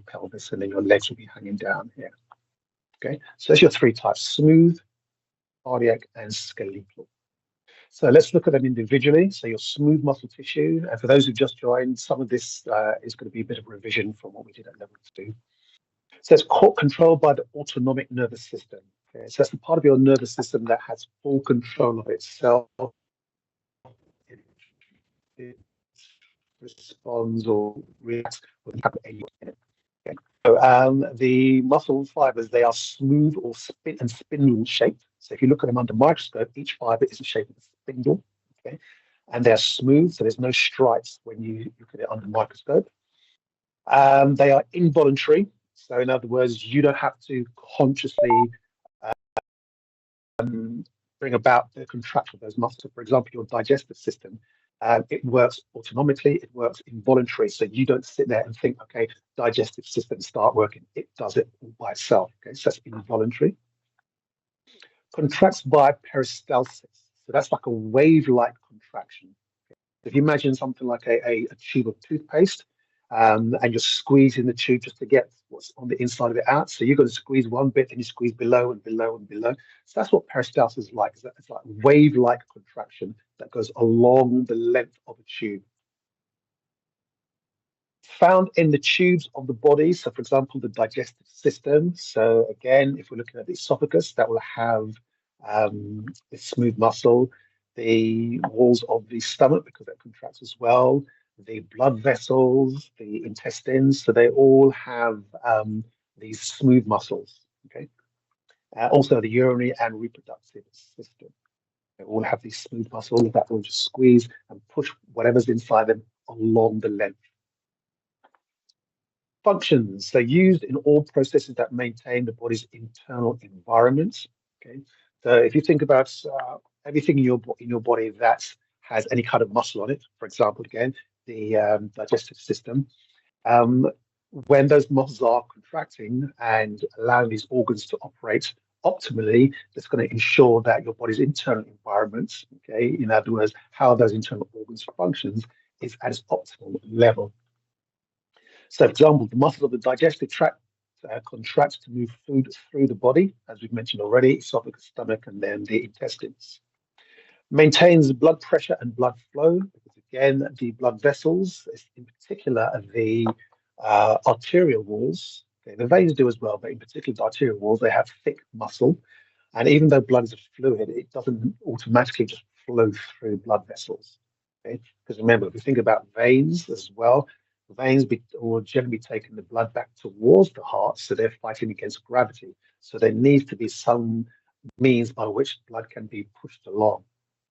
your pelvis, and then your legs will be hanging down here. Okay, so there's your three types: smooth, cardiac, and skeletal. So let's look at them individually. So your smooth muscle tissue, and for those who've just joined, some of this is going to be a bit of revision from what we did at level 2. So it's controlled by the autonomic nervous system. Okay, so that's the part of your nervous system that has full control of itself. It responds or reacts when you have any. Okay. So the muscle fibers, they are smooth or spindle shaped. So if you look at them under microscope, each fiber is the shape of a spindle. Okay, and they're smooth, so there's no stripes when you look at it under the microscope. They are involuntary. So in other words, you don't have to consciously bring about the contraction of those muscles. For example, your digestive system, it works autonomically, it works involuntary. So you don't sit there and think, okay, digestive system start working. It does it all by itself. Okay, so that's involuntary. Contracts by peristalsis. So that's like a wave-like contraction. If you imagine something like a tube of toothpaste, and you're squeezing the tube just to get what's on the inside of it out. So you're going to squeeze one bit, then you squeeze below and below and below. So that's what peristalsis is like. It's like wave-like contraction that goes along the length of a tube. Found in the tubes of the body. So for example, the digestive system. So again, if we're looking at the esophagus, that will have the smooth muscle. The walls of the stomach, because that contracts as well. The blood vessels, the intestines, so they all have these smooth muscles. Okay, also the urinary and reproductive system, they all have these smooth muscles that will just squeeze and push whatever's inside them along the length. Functions, they're used in all processes that maintain the body's internal environment. Okay, so if you think about everything in your body that has any kind of muscle on it, for example, again, the digestive system, when those muscles are contracting and allowing these organs to operate optimally, that's going to ensure that your body's internal environment, okay, in other words, how those internal organs functions, is at its optimal level. So, for example, the muscles of the digestive tract contract to move food through the body, as we've mentioned already, esophagus, stomach, and then the intestines. Maintains blood pressure and blood flow, because again, the blood vessels, in particular the arterial walls, okay, the veins do as well, but in particular the arterial walls, they have thick muscle. And even though blood is a fluid, it doesn't automatically just flow through blood vessels. Okay? Because remember, if we think about veins as well, veins will generally be taking the blood back towards the heart, so they're fighting against gravity. So there needs to be some means by which blood can be pushed along.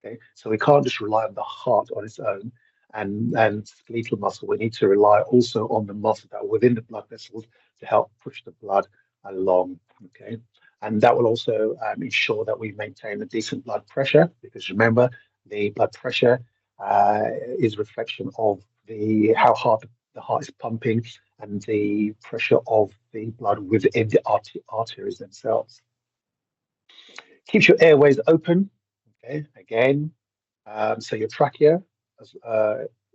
Okay, so we can't just rely on the heart on its own and skeletal muscle. We need to rely also on the muscle that are within the blood vessels to help push the blood along. Okay, and that will also ensure that we maintain a decent blood pressure, because remember, the blood pressure is a reflection of how hard the heart is pumping and the pressure of the blood within the arteries themselves. Keeps your airways open. Okay, again, so your trachea,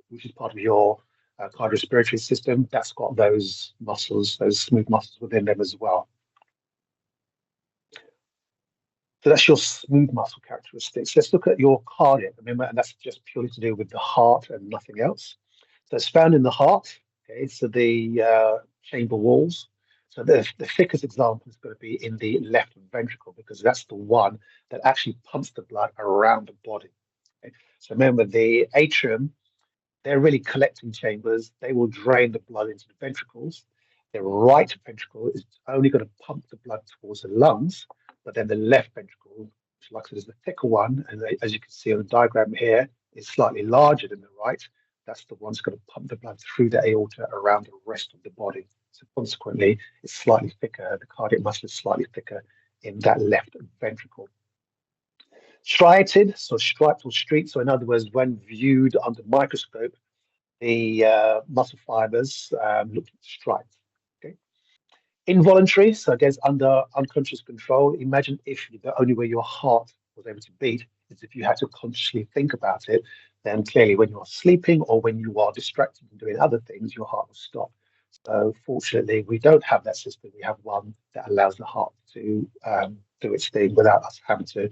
which is part of your cardiorespiratory system, that's got those muscles, those smooth muscles within them as well. So that's your smooth muscle characteristics. Let's look at your cardiac, remember, and that's just purely to do with the heart and nothing else. So it's found in the heart, okay, so the chamber walls. So the thickest example is going to be in the left ventricle, because that's the one that actually pumps the blood around the body. Okay? So remember, the atrium, they're really collecting chambers. They will drain the blood into the ventricles. The right ventricle is only going to pump the blood towards the lungs, but then the left ventricle, which like I said, is the thicker one, and as you can see on the diagram here, is slightly larger than the right. That's the one that's going to pump the blood through the aorta around the rest of the body. So consequently, it's slightly thicker. The cardiac muscle is slightly thicker in that left ventricle. Striated, so striped or streaked. So in other words, when viewed under microscope, the muscle fibers look striped. Okay. Involuntary, so again, under unconscious control. Imagine if the only way your heart was able to beat is if you had to consciously think about it. Then clearly, when you are sleeping or when you are distracted and doing other things, your heart will stop. Fortunately, we don't have that system. We have one that allows the heart to do its thing without us having to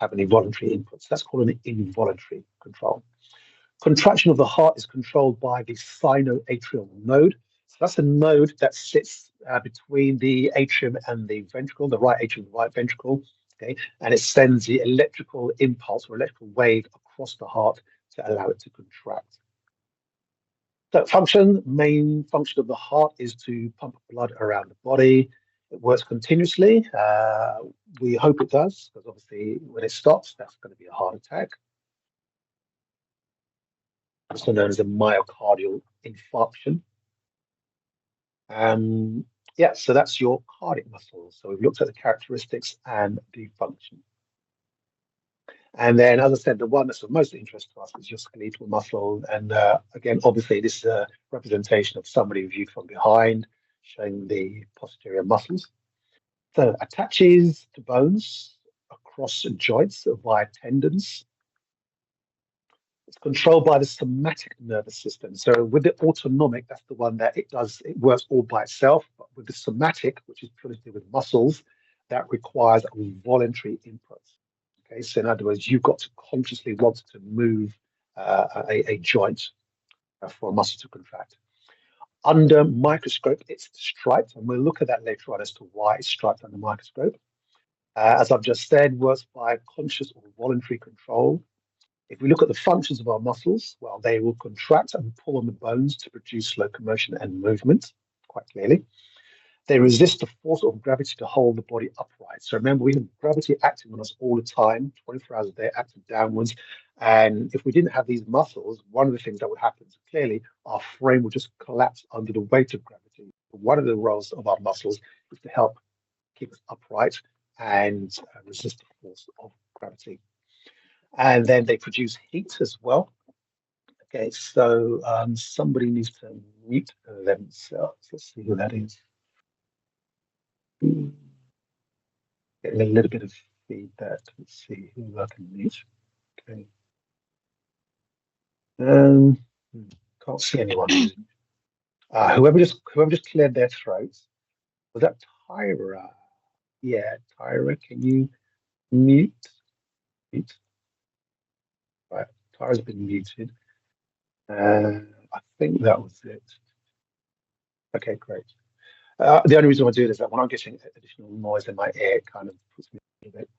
have any voluntary inputs. That's called an involuntary control. Contraction of the heart is controlled by the sinoatrial node. So that's a node that sits between the atrium and the ventricle, the right atrium and the right ventricle. Okay, and it sends the electrical impulse or electrical wave across the heart to allow it to contract. So main function of the heart is to pump blood around the body. It works continuously. We hope it does, because obviously when it stops, that's going to be a heart attack, also known as a myocardial infarction. Yeah, so that's your cardiac muscle. So we've looked at the characteristics and the function. And then, as I said, the one that's of most interest to us is your skeletal muscle. And again, obviously, this is a representation of somebody viewed from behind, showing the posterior muscles. So attaches to bones across joints via tendons. It's controlled by the somatic nervous system. So with the autonomic, that's the one that it works all by itself. But with the somatic, which is purely to do with muscles, that requires a voluntary input. Okay, so in other words, you've got to consciously want to move a joint for a muscle to contract. Under microscope, it's striped, and we'll look at that later on as to why it's striped under microscope. As I've just said, works by conscious or voluntary control. If we look at the functions of our muscles, well, they will contract and pull on the bones to produce locomotion and movement, quite clearly. They resist the force of gravity to hold the body upright. So remember, we have gravity acting on us all the time, 24 hours a day, acting downwards. And if we didn't have these muscles, one of the things that would happen is clearly our frame would just collapse under the weight of gravity. One of the roles of our muscles is to help keep us upright and resist the force of gravity. And then they produce heat as well. Okay, so somebody needs to mute themselves. Let's see who that is. Getting a little bit of feedback. Let's see who I can mute. Okay. Can't see anyone. Whoever just cleared their throats. Was that Tyra? Yeah, Tyra, can you mute? Mute. Right, Tyra's been muted. I think that was it. Okay, great. The only reason I do this is that when I'm getting additional noise in my ear, it kind of puts me a bit.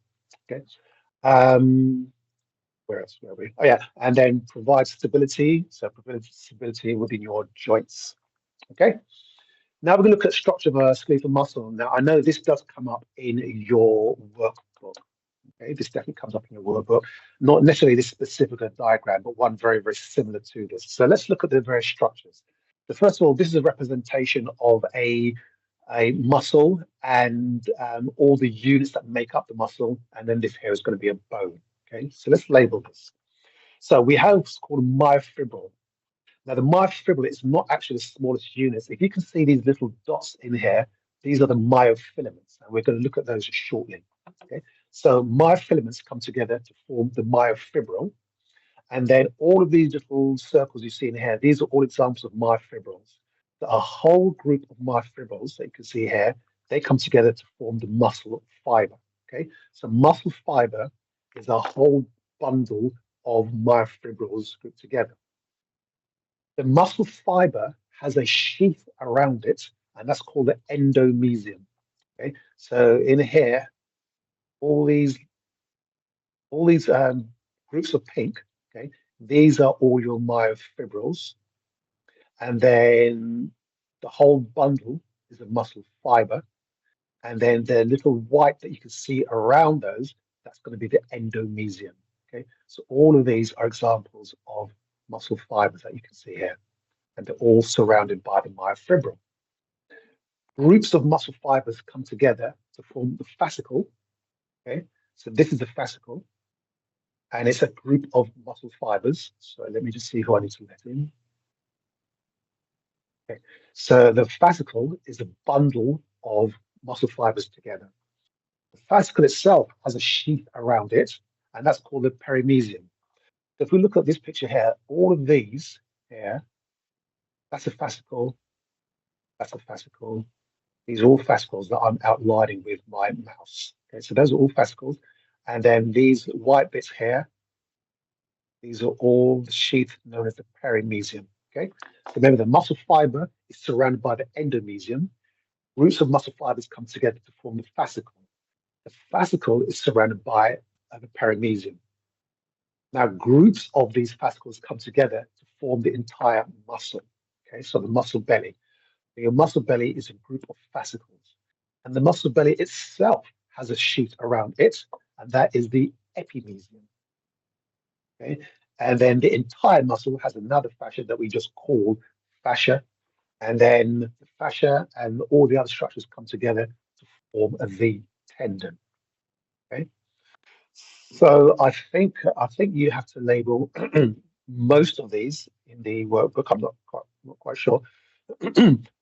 Okay. Where else were we? Oh yeah, and then provide stability. So provide stability within your joints. Okay. Now we're going to look at structure of a skeletal muscle. Now I know this does come up in your workbook. Okay, this definitely comes up in your workbook. Not necessarily this specific diagram, but one very, very similar to this. So let's look at the various structures. So first of all, this is a representation of a muscle and all the units that make up the muscle. And then this here is going to be a bone. Okay, so let's label this. So we have what's called a myofibril. Now, the myofibril is not actually the smallest units. If you can see these little dots in here, these are the myofilaments, and we're going to look at those shortly. Okay, so myofilaments come together to form the myofibril, and then all of these little circles you see in here, these are all examples of myofibrils. So a whole group of myofibrils that you can see here, they come together to form the muscle fiber. Okay, so muscle fiber is a whole bundle of myofibrils grouped together. The muscle fiber has a sheath around it, and that's called the endomysium. Okay, so in here, all these groups of pink. Okay, these are all your myofibrils, and then the whole bundle is a muscle fiber, and then the little white that you can see around those, that's going to be the endomysium. Okay, so all of these are examples of muscle fibers that you can see here, and they're all surrounded by the myofibril. Groups of muscle fibers come together to form the fascicle. Okay, so this is the fascicle, and it's a group of muscle fibers. So let me just see who I need to let in. Okay, so the fascicle is a bundle of muscle fibers together. The fascicle itself has a sheath around it, and that's called the perimysium. So if we look at this picture here, all of these here, that's a fascicle, That's a fascicle. These are all fascicles that I'm outlining with my mouse. Okay, so those are all fascicles. And then these white bits here, these are all the sheath known as the perimysium. Okay, so remember the muscle fiber is surrounded by the endomysium. Roots of muscle fibers come together to form the fascicle. The fascicle is surrounded by the perimysium. Now, groups of these fascicles come together to form the entire muscle. Okay, so the muscle belly. Your muscle belly is a group of fascicles, and the muscle belly itself has a sheath around it, and that is the epimysium. Okay, and then the entire muscle has another fascia that we just call fascia, and then the fascia and all the other structures come together to form the tendon. Okay, so I think you have to label most of these in the workbook. I'm not quite sure,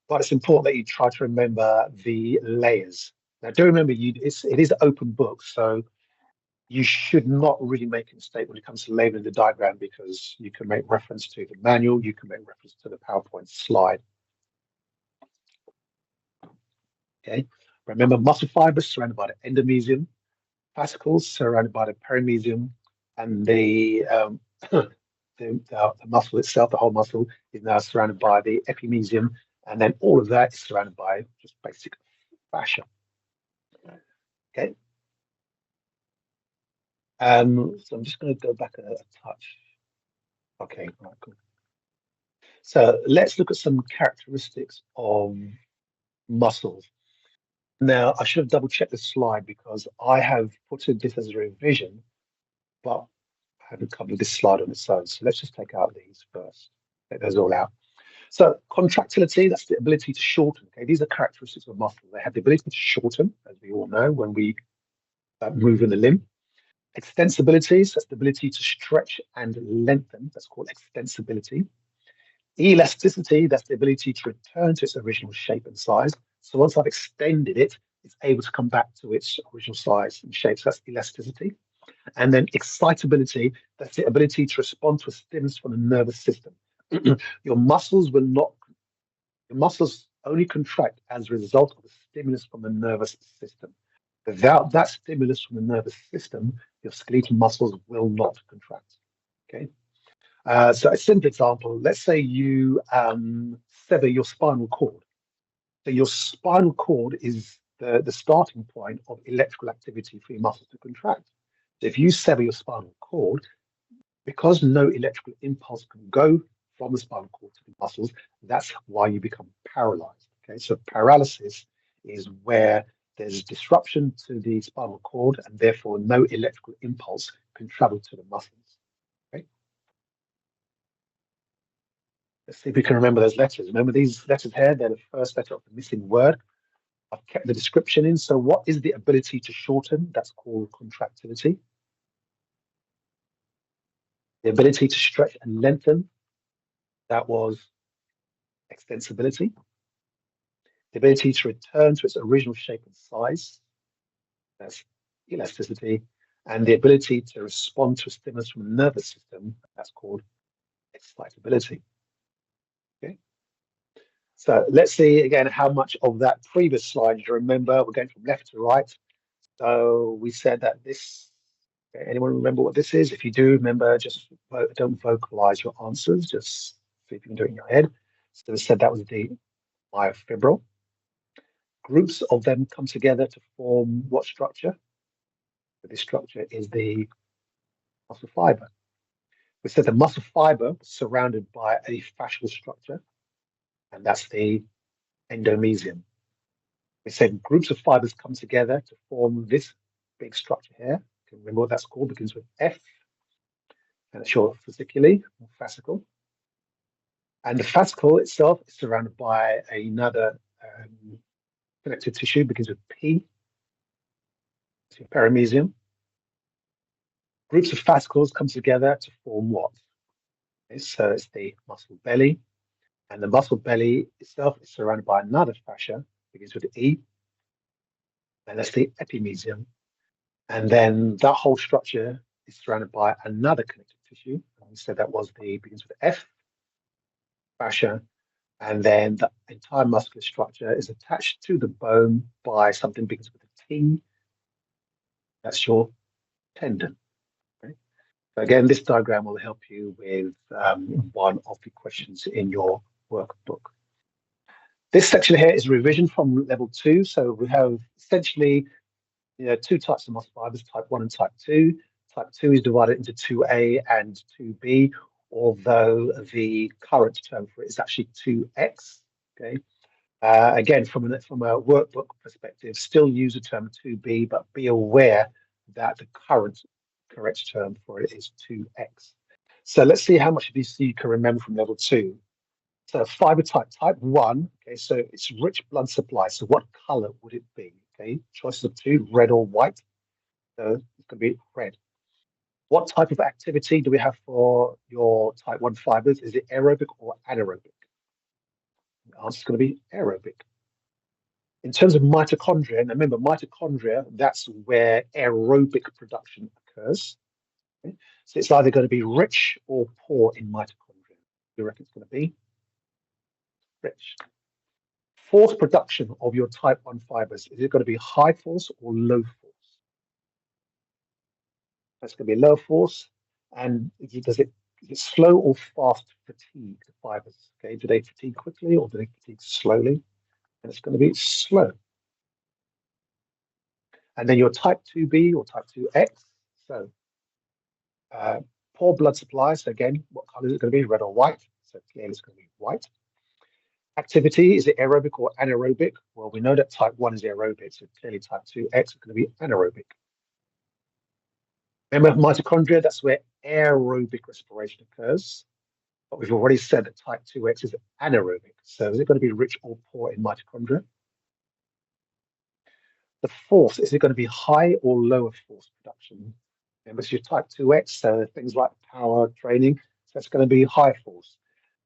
but it's important that you try to remember the layers. Now, do remember it is an open book, so you should not really make a mistake when it comes to labeling the diagram because you can make reference to the manual, you can make reference to the PowerPoint slide. Okay. Remember, muscle fibers surrounded by the endomysium, fascicles surrounded by the perimysium, and the muscle itself, the whole muscle, is now surrounded by the epimysium, and then all of that is surrounded by just basic fascia. Okay. So I'm just going to go back a touch. Okay, right, cool. So let's look at some characteristics of muscles. Now, I should have double checked the slide because I have put in this as a revision, but I haven't covered this slide on its own. So let's just take out these first. Take those all out. So contractility, that's the ability to shorten. Okay, these are characteristics of muscle. They have the ability to shorten, as we all know, when we move in the limb. Extensibility, so that's the ability to stretch and lengthen. That's called extensibility. Elasticity, that's the ability to return to its original shape and size. So once I've extended it, it's able to come back to its original size and shape. So that's elasticity. And then excitability, that's the ability to respond to a stimulus from the nervous system. Your muscles will not, your muscles only contract as a result of a stimulus from the nervous system. Without that stimulus from the nervous system, your skeletal muscles will not contract. Okay. So a simple example, let's say you sever your spinal cord. So your spinal cord is the starting point of electrical activity for your muscles to contract. So if you sever your spinal cord, because no electrical impulse can go from the spinal cord to the muscles, that's why you become paralyzed. Okay, so paralysis is where there's disruption to the spinal cord and therefore no electrical impulse can travel to the muscles. Okay. Let's see if we can remember those letters. Remember these letters here, they're the first letter of the missing word. I've kept the description in. So what is the ability to shorten? That's called contractility. The ability to stretch and lengthen, that was extensibility. The ability to return to its original shape and size, that's elasticity. And the ability to respond to a stimulus from the nervous system, that's called excitability. Okay. So let's see again how much of that previous slide you remember. We're going from left to right. So we said that this, okay, anyone remember what this is? If you do remember, just don't vocalize your answers, just see if you can do it in your head. So we said that was the myofibril. Groups of them come together to form what structure? This structure is the muscle fiber. We said the muscle fiber was surrounded by a fascial structure, and that's the endomysium. We said groups of fibers come together to form this big structure here. You can remember what that's called, begins with F, and it's short fasciculate, or fascicle. And the fascicle itself is surrounded by another connective tissue, begins with P, so perimysium. Groups of fascicles come together to form what? Okay, so it's the muscle belly, and the muscle belly itself is surrounded by another fascia, begins with E, and that's the epimysium. And then that whole structure is surrounded by another connective tissue. And we said that was the begins with F fascia, And then the entire muscular structure is attached to the bone by something begins with a T. That's your tendon. Okay? So again, this diagram will help you with one of the questions in your workbook. This section here is revision from level 2. So we have essentially two types of muscle fibers, type 1 and type 2. Type 2 is divided into 2A and 2B, although the current term for it is actually 2X. Okay. Again, from a workbook perspective, still use the term 2B, but be aware that the current correct term for it is 2X. So let's see how much of this you can remember from level 2. So fiber type 1, okay, so it's rich blood supply. So what color would it be? Okay, choices of 2, red or white. So it's going to be red. What type of activity do we have for your type 1 fibers? Is it aerobic or anaerobic? The answer is going to be aerobic. In terms of mitochondria, and remember, mitochondria, that's where aerobic production occurs. Okay? So it's either going to be rich or poor in mitochondria. You reckon it's going to be rich? Force production of your type 1 fibers, is it going to be high force or low force? That's going to be low force. And is it slow or fast fatigue, the fibers? Okay, do they fatigue quickly or do they fatigue slowly? And it's going to be slow. And then your type 2B or type 2X. So poor blood supply. So again, what color is it going to be, red or white? So clearly it's going to be white. Activity, is it aerobic or anaerobic? Well, we know that type 1 is aerobic, so clearly type 2X is going to be anaerobic. Remember mitochondria, that's where aerobic respiration occurs. But we've already said that type 2X is anaerobic. So is it going to be rich or poor in mitochondria? The force, is it going to be high or lower force production? Remember, it's your type 2X, so things like power training, so it's going to be high force.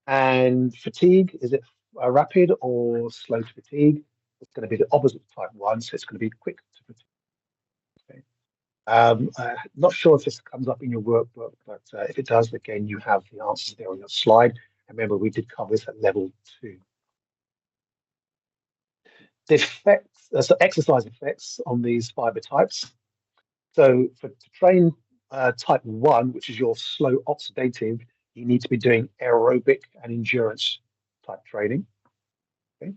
And fatigue, is it rapid or slow to fatigue? It's going to be the opposite of type 1, so it's going to be quick to fatigue. Okay. Not sure if this comes up in your workbook, but if it does, again, you have the answers there on your slide. And remember, we did cover this at level 2. The effects, so exercise effects on these fiber types. So to train type 1, which is your slow oxidative, you need to be doing aerobic and endurance type training. Okay.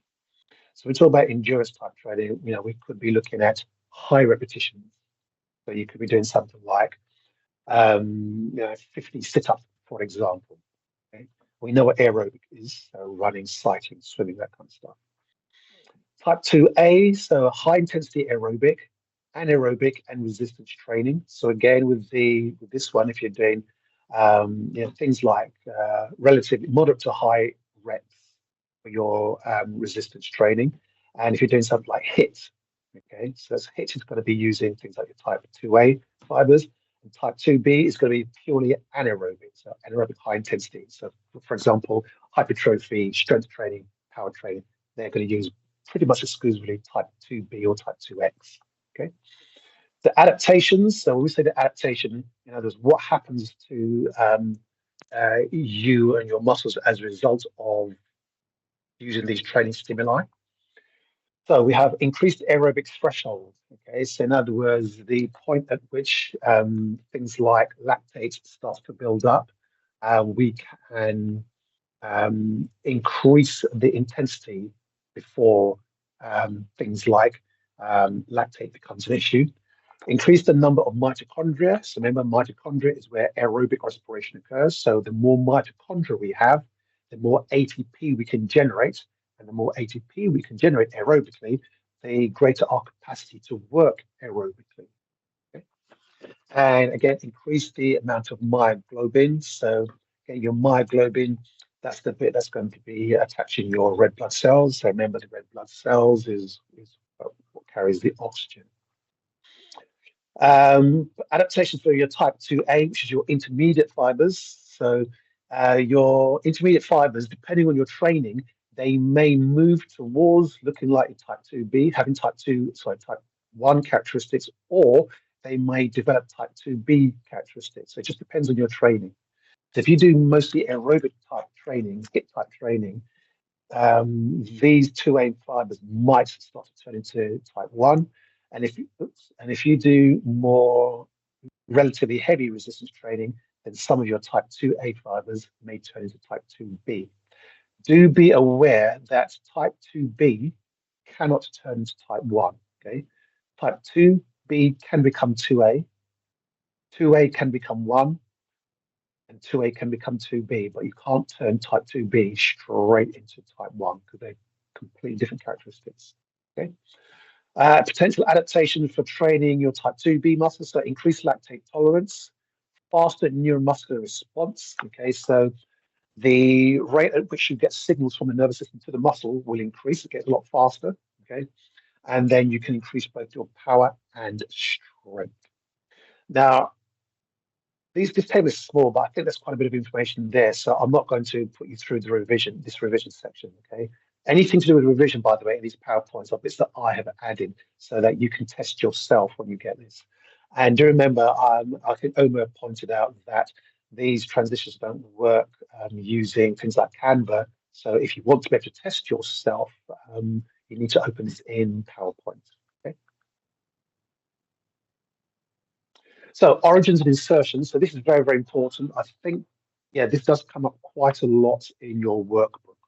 So we talk about endurance type training, we could be looking at high repetitions. So you could be doing something like 50 sit-ups, for example. Okay. We know what aerobic is, so running, cycling, swimming, that kind of stuff. Type 2A, so high intensity aerobic, anaerobic, and resistance training. So again, with this one, if you're doing things like relatively moderate to high reps for your resistance training, and if you're doing something like HIIT, okay, so that's HIIT is going to be using things like your type 2A fibers, and type 2B is going to be purely anaerobic, so anaerobic high intensity. So, for example, hypertrophy, strength training, power training, they're going to use pretty much exclusively type 2B or type 2X. Okay. The adaptations, so when we say the adaptation, in other words, what happens to you and your muscles as a result of using these training stimuli. So we have increased aerobic threshold. Okay, so in other words, the point at which things like lactate starts to build up, we can increase the intensity before things like lactate becomes an issue. Increase the number of mitochondria. So remember, mitochondria is where aerobic respiration occurs. So the more mitochondria we have, the more ATP we can generate. And the more ATP we can generate aerobically, the greater our capacity to work aerobically. Okay? And again, increase the amount of myoglobin. So your myoglobin, that's the bit that's going to be attaching your red blood cells. So remember, the red blood cells is what carries the oxygen. Adaptations for your type 2A, which is your intermediate fibers. So your intermediate fibers, depending on your training, they may move towards looking like type 2B, having type 1 characteristics, or they may develop type 2B characteristics. So it just depends on your training. So if you do mostly aerobic type training, HIIT type training, these 2A fibers might start to turn into type 1. And if you do more relatively heavy resistance training, then some of your type 2A fibers may turn into type 2B. Do be aware that type 2B cannot turn into type 1. Okay. Type 2B can become 2A, 2A can become 1, and 2A can become 2B, but you can't turn type 2B straight into type 1 because they're completely different characteristics. Okay. Potential adaptation for training your type 2B muscles, so increased lactate tolerance, faster neuromuscular response. Okay, so the rate at which you get signals from the nervous system to the muscle will increase. It gets a lot faster. Okay, and then you can increase both your power and strength. Now, this table is small, but I think there's quite a bit of information there. So I'm not going to put you through this revision section. Okay. Anything to do with revision, by the way, in these PowerPoints are bits that I have added so that you can test yourself when you get this. And do remember, I think Omer pointed out that these transitions don't work using things like Canva. So if you want to be able to test yourself, you need to open this in PowerPoint. Okay. So origins and insertions. So this is very, very important. I think, yeah, this does come up quite a lot in your workbook.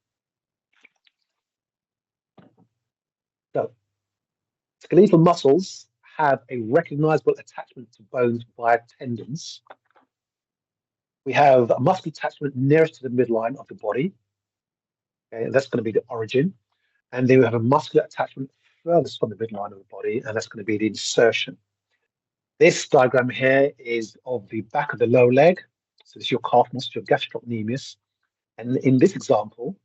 So skeletal muscles have a recognizable attachment to bones via tendons. We have a muscle attachment nearest to the midline of the body. Okay, and that's going to be the origin. And then we have a muscular attachment furthest from the midline of the body, and that's going to be the insertion. This diagram here is of the back of the lower leg. So this is your calf muscle, your gastrocnemius. And in this example,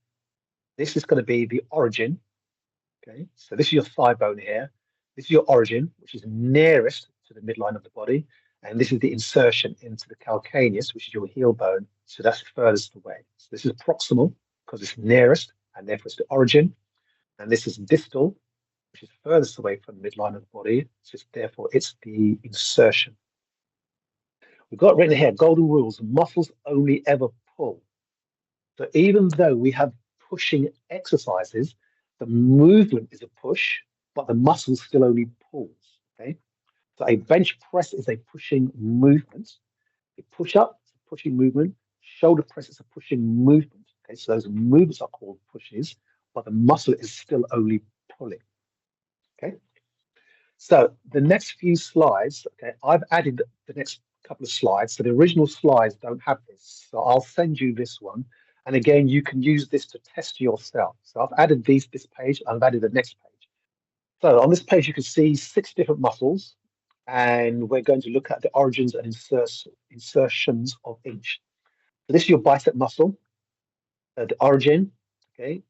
this is going to be the origin. Okay, so this is your thigh bone here. This is your origin, which is nearest to the midline of the body. And this is the insertion into the calcaneus, which is your heel bone. So that's furthest away. So this is proximal because it's nearest, and therefore it's the origin. And this is distal, which is furthest away from the midline of the body. So therefore it's the insertion. We've got written here, golden rules, muscles only ever pull. So even though we have pushing exercises, the movement is a push, but the muscle still only pulls. Okay. So a bench press is a pushing movement. A push up is a pushing movement. Shoulder press is a pushing movement. Okay. So those movements are called pushes, but the muscle is still only pulling. Okay. So the next few slides, okay, I've added the next couple of slides. So the original slides don't have this. So I'll send you this one. And again, you can use this to test yourself. So I've added this page, and I've added the next page. So on this page, you can see 6 different muscles, and we're going to look at the origins and insertions of each. So this is your bicep muscle. The origin, okay,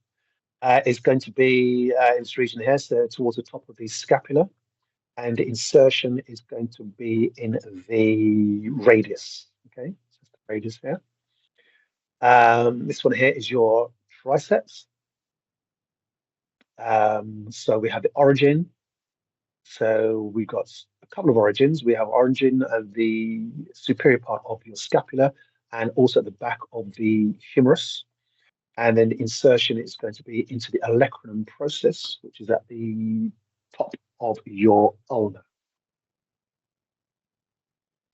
is going to be in this region here, so towards the top of the scapula. And the insertion is going to be in the radius. Okay, so it's the radius here. This one here is your triceps. So we have the origin. So we've got a couple of origins. We have origin of the superior part of your scapula and also at the back of the humerus. And then the insertion is going to be into the olecranon process, which is at the top of your ulna.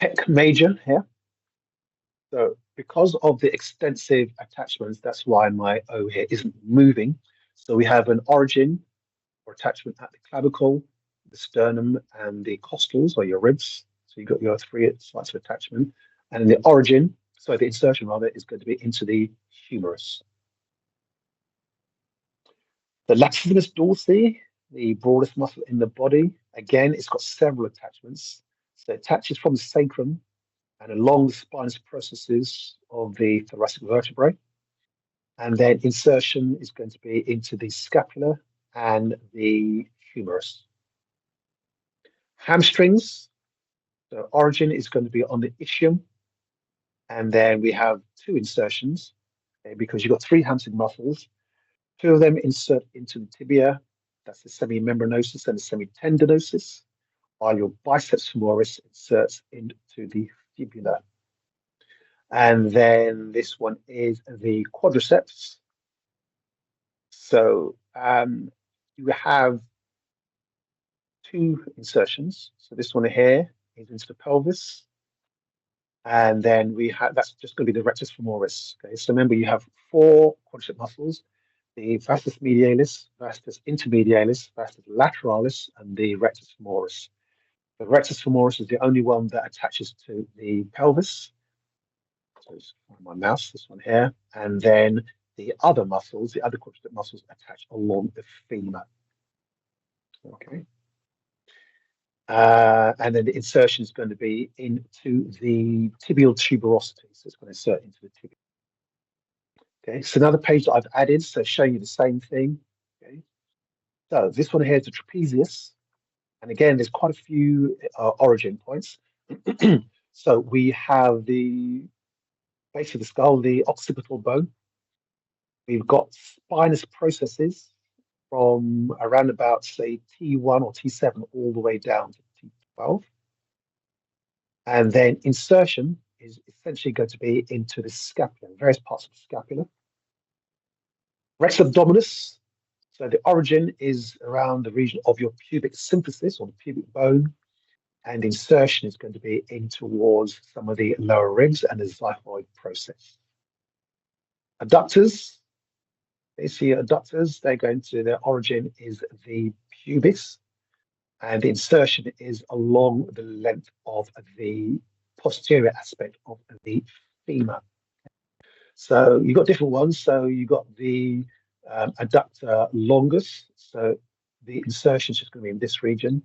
Pec major here. So because of the extensive attachments, that's why my O here isn't moving. So we have an origin or attachment at the clavicle, the sternum, and the costals, or your ribs. So you've got your 3 sites of attachment. And the origin, so the insertion rather, is going to be into the humerus. The latissimus dorsi, the broadest muscle in the body, again, it's got several attachments. So it attaches from the sacrum and along the spinous processes of the thoracic vertebrae. And then insertion is going to be into the scapula and the humerus. Hamstrings, the origin is going to be on the ischium. And then we have 2 insertions, okay, because you've got 3 hamstring muscles. 2 of them insert into the tibia, that's the semimembranosus and the semitendinosus, while your biceps femoris inserts into the fibula. And then this one is the quadriceps. So you have two insertions. So this one here is into the pelvis. And then we have, that's just going to be the rectus femoris. Okay, so remember you have four quadricep muscles, the vastus medialis, vastus intermedialis, vastus lateralis, and the rectus femoris. The rectus femoris is the only one that attaches to the pelvis. So it's on my mouse, this one here. And then the other muscles, the other quadricep muscles attach along the femur. Okay. And then the insertion is going to be into the tibial tuberosity. So it's going to insert into the tibia. Okay, so another page that I've added, so showing you the same thing. Okay, so this one here is the trapezius. And again, there's quite a few origin points. So we have the base of the skull, the occipital bone. We've got spinous processes from around about, say, T1 or T7 all the way down to T12. And then insertion is essentially going to be into the scapula, various parts of the scapula. Rex abdominis, so the origin is around the region of your pubic symphysis or the pubic bone, and insertion is going to be in towards some of the lower ribs and the xiphoid process. Adductors, basically adductors, they're going to, their origin is the pubis, and the insertion is along the length of the posterior aspect of the femur. So you've got different ones. So you've got the adductor longus. So the insertion is just going to be in this region.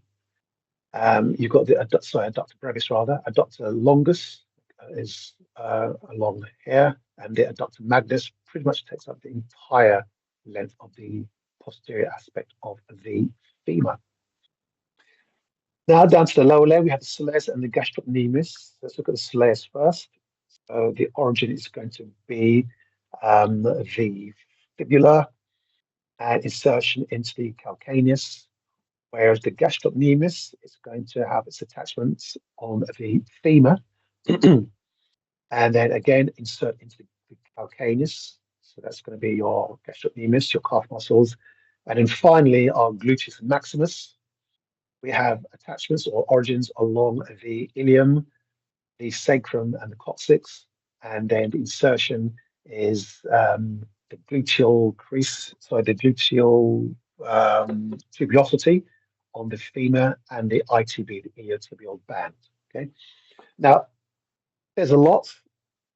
You've got the adductor brevis rather. Adductor longus is along here, and the adductor magnus pretty much takes up the entire length of the posterior aspect of the femur. Now down to the lower leg, we have the soleus and the gastrocnemius. Let's look at the soleus first. So the origin is going to be the fibula and insertion into the calcaneus, whereas the gastrocnemius is going to have its attachments on the femur, and then again insert into the calcaneus. So that's going to be your gastrocnemius, your calf muscles, and then finally our gluteus maximus. We have attachments or origins along the ilium, the sacrum, and the coccyx, and then the insertion is the gluteal crease, sorry, the gluteal tuberosity on the femur and the ITB, the iliotibial band. Okay, now there's a lot,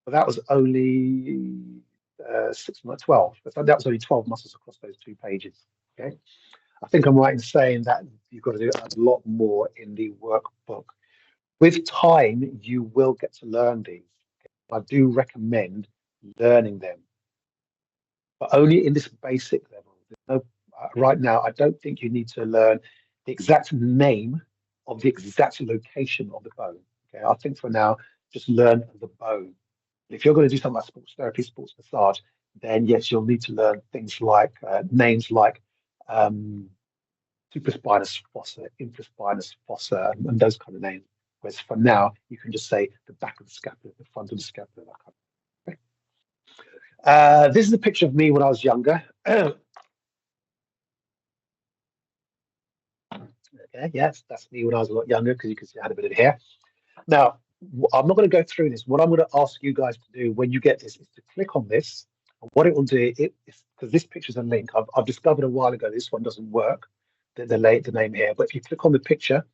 but that was only 12. That was only 12 muscles across those 2 pages. Okay, I think I'm right in saying that you've got to do a lot more in the workbook. With time, you will get to learn these. I do recommend learning them, but only in this basic level. No, right now, I don't think you need to learn the exact name of the exact location of the bone. Okay, I think for now, just learn the bone. If you're going to do something like sports therapy, sports massage, then yes, you'll need to learn things like names like supraspinous fossa, infraspinous fossa, and those kind of names. Whereas for now, you can just say the back of the scapula, the front of the scapula. That kind of. This is a picture of me when I was younger. Okay, yes, that's me when I was a lot younger because you can see I had a bit of hair. Now, I'm not going to go through this. What I'm going to ask you guys to do when you get this is to click on this. And what it will do, because this picture is a link. I've discovered a while ago this one doesn't work, the name here. But if you click on the picture,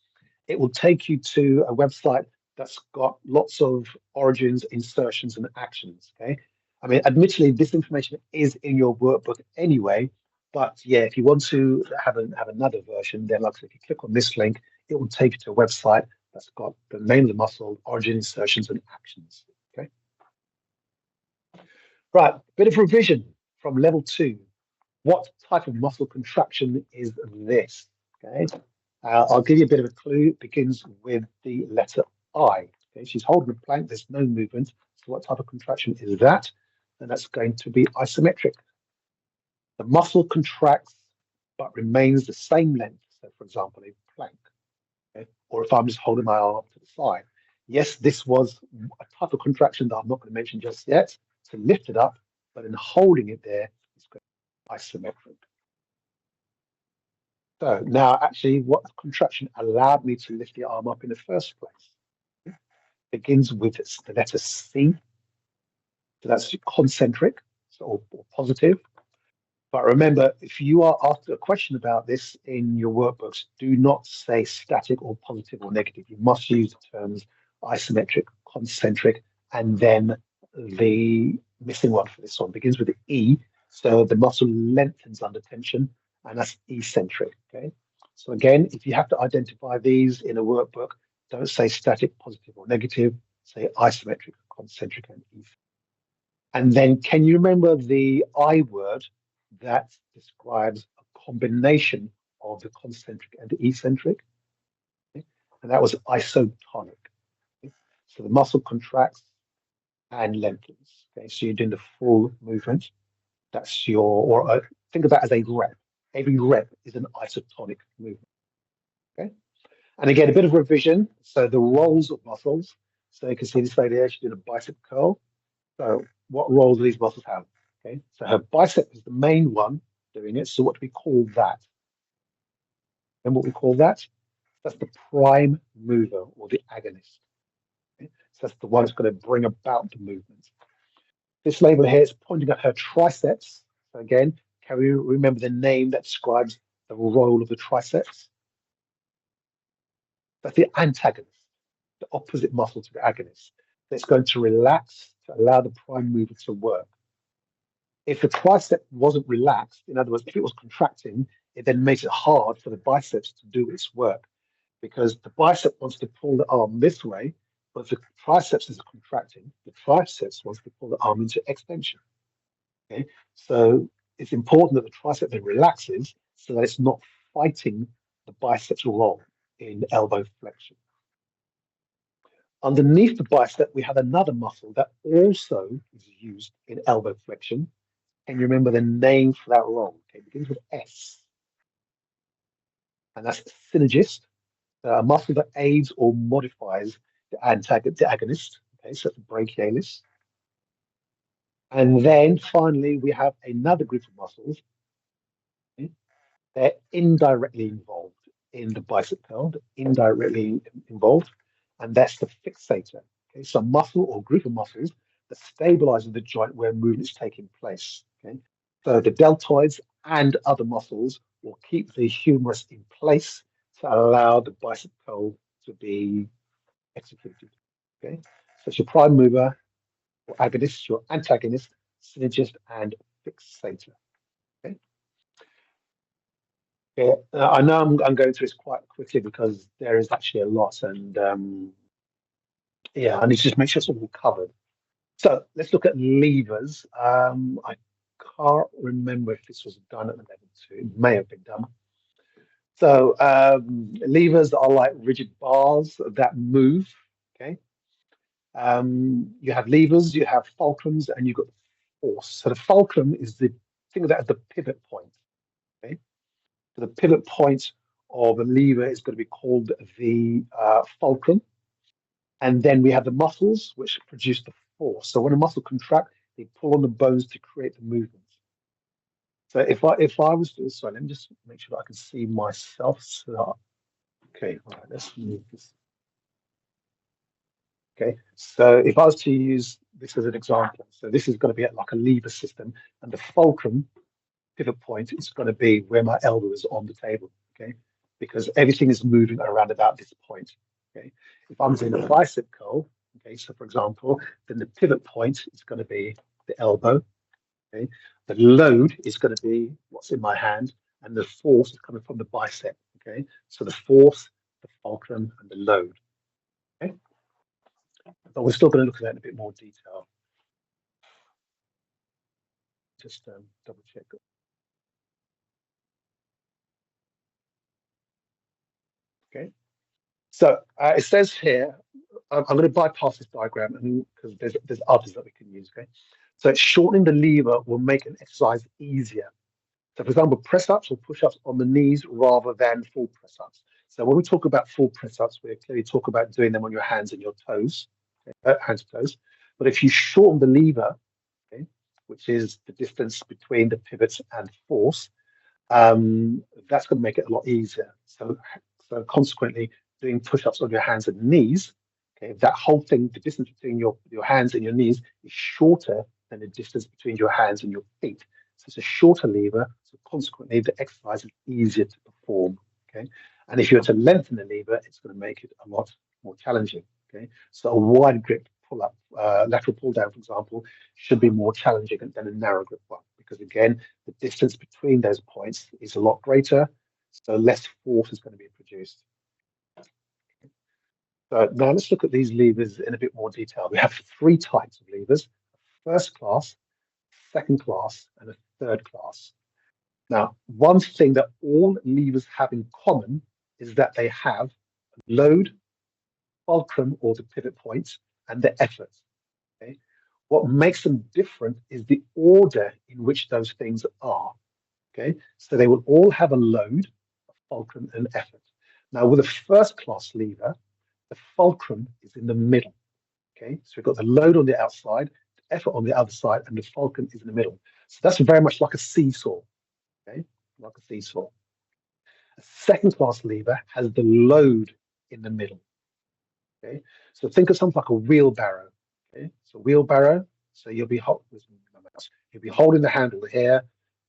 it will take you to a website that's got lots of origins, insertions, and actions. Okay. I mean, admittedly, this information is in your workbook anyway. But yeah, if you want to have another version, then like I said, if you click on this link, it will take you to a website that's got the name of the muscle, origin, insertions, and actions. Okay. Right, bit of revision from level 2. What type of muscle contraction is this? Okay. I'll give you a bit of a clue. It begins with the letter I. Okay, she's holding the plank. There's no movement. So what type of contraction is that? And that's going to be isometric. The muscle contracts but remains the same length. So, for example, a plank. Okay? Or if I'm just holding my arm up to the side. Yes, this was a type of contraction that I'm not going to mention just yet to lift it up, but in holding it there, it's going to be isometric. So now actually what contraction allowed me to lift the arm up in the first place begins with the letter C. So that's concentric, or positive. But remember, if you are asked a question about this in your workbooks, do not say static or positive or negative. You must use the terms isometric, concentric, and then the missing one for this one begins with the E. So the muscle lengthens under tension, and that's eccentric. Okay. So again, if you have to identify these in a workbook, don't say static, positive, or negative. Say isometric, concentric, and eccentric. And then can you remember the I word that describes a combination of the concentric and the eccentric? Okay. And that was isotonic. Okay. So the muscle contracts and lengthens. Okay. So you're doing the full movement. That's think of that as a rep. Every rep is an isotonic movement. Okay. And again, a bit of revision. So the roles of muscles. So you can see this lady here, she's doing a bicep curl. So what roles do these muscles have? Okay, so her bicep is the main one doing it. So what do we call that? And what we call that? That's the prime mover or the agonist. Okay? So that's the one that's going to bring about the movement. This label here is pointing at her triceps. So again, can we remember the name that describes the role of the triceps? That's the antagonist, the opposite muscle to the agonist. It's going to relax to allow the prime mover to work. If the tricep wasn't relaxed, in other words, if it was contracting, it then makes it hard for the biceps to do its work because the bicep wants to pull the arm this way, but if the triceps is contracting, the triceps wants to pull the arm into extension. Okay, so it's important that the tricep then relaxes so that it's not fighting the biceps role in elbow flexion. Underneath the bicep, we have another muscle that also is used in elbow flexion. Can you remember the name for that role? Okay, it begins with S. And that's the synergist, a muscle that aids or modifies the agonist. Okay, so that's the brachialis. And then finally, we have another group of muscles. Okay, they're indirectly involved in the bicep curl, indirectly involved, and that's the fixator. Okay, so muscle or group of muscles that stabilizes the joint where movement is taking place. Okay, so the deltoids and other muscles will keep the humerus in place to allow the bicep curl to be executed. Okay, so it's your prime mover, your agonist, your antagonist, synergist, and fixator. Okay. Yeah, I know I'm going through this quite quickly because there is actually a lot, and yeah, I need to just make sure it's all covered. So let's look at levers. I can't remember if this was done at the level 2. It may have been done. So levers are like rigid bars that move. Okay. You have levers, you have fulcrums, and you've got force. So the fulcrum is think of that as the pivot point. Okay. So the pivot point of a lever is going to be called the fulcrum. And then we have the muscles which produce the force. So when a muscle contracts, they pull on the bones to create the movement. So if I was to, sorry, let me just make sure that I can see myself. So, okay, all right, let's move this. Okay, so if I was to use this as an example, so this is going to be like a lever system, and the fulcrum pivot point is going to be where my elbow is on the table. Okay, because everything is moving around about this point. Okay, if I'm doing a bicep curl, okay, so for example, then the pivot point is going to be the elbow. Okay, the load is going to be what's in my hand, and the force is coming from the bicep. Okay, so the force, the fulcrum, and the load. Okay, but we're still going to look at that in a bit more detail. Just double check. Okay, so it says here, I'm going to bypass this diagram because there's others that we can use. Okay, so shortening the lever will make an exercise easier. So, for example, press ups or push ups on the knees rather than full press ups. So, when we talk about full press ups, we clearly talk about doing them on your hands and your toes, okay, hands and toes. But if you shorten the lever, okay, which is the distance between the pivots and force, that's going to make it a lot easier. So consequently, doing push-ups on your hands and knees, okay, that whole thing, the distance between your hands and your knees is shorter than the distance between your hands and your feet. So it's a shorter lever, so consequently the exercise is easier to perform. Okay. And if you were to lengthen the lever, it's going to make it a lot more challenging. Okay. So a wide grip pull up, lateral pull down, for example, should be more challenging than a narrow grip one, because again, the distance between those points is a lot greater, so less force is going to be produced. So now let's look at these levers in a bit more detail. We have three types of levers: first class, second class, and a third class. Now, one thing that all levers have in common is that they have load, fulcrum, or the pivot point, and the effort. Okay? What makes them different is the order in which those things are. Okay, so they will all have a load, a fulcrum, and an effort. Now, with a first class lever, the fulcrum is in the middle. Okay, so we've got the load on the outside, the effort on the other side, and the fulcrum is in the middle. So that's very much like a seesaw. Okay, like a seesaw. A second class lever has the load in the middle. Okay, so think of something like a wheelbarrow. Okay, so wheelbarrow. So you'll be holding the handle here.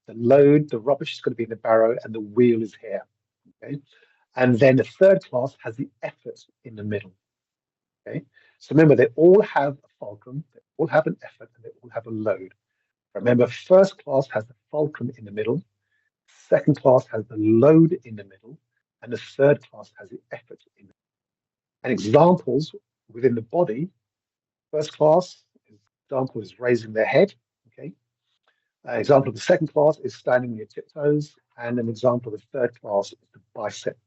The load, the rubbish is going to be in the barrow, and the wheel is here. Okay, and then the third class has the effort in the middle. Okay, so remember they all have a fulcrum, they all have an effort, and they all have a load. Remember, first class has the fulcrum in the middle, second class has the load in the middle, and the third class has the effort in the middle. And examples within the body, first class example is raising their head. Okay. Example of the second class is standing on your tiptoes, and an example of the third class is the bicep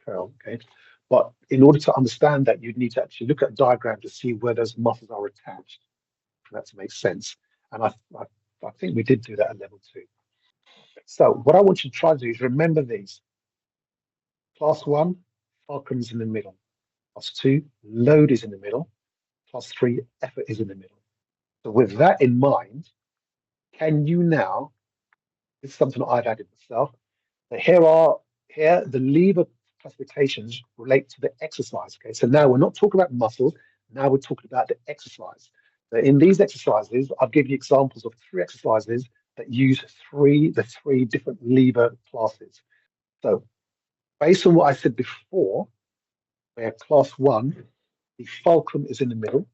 curl. Okay. But in order to understand that, you'd need to actually look at a diagram to see where those muscles are attached for that to make sense. And I think we did do that at level 2. So what I want you to try to do is remember these. Class 1, fulcrum's in the middle. Class 2, load is in the middle. Class 3, effort is in the middle. So with that in mind, can you now, this is something I've added myself, but here the lever classifications relate to the exercise. Okay, so now we're not talking about muscles, now we're talking about the exercise. So in these exercises, I've given you examples of 3 exercises that use the three different lever classes. So based on what I said before, where class 1, the fulcrum is in the middle,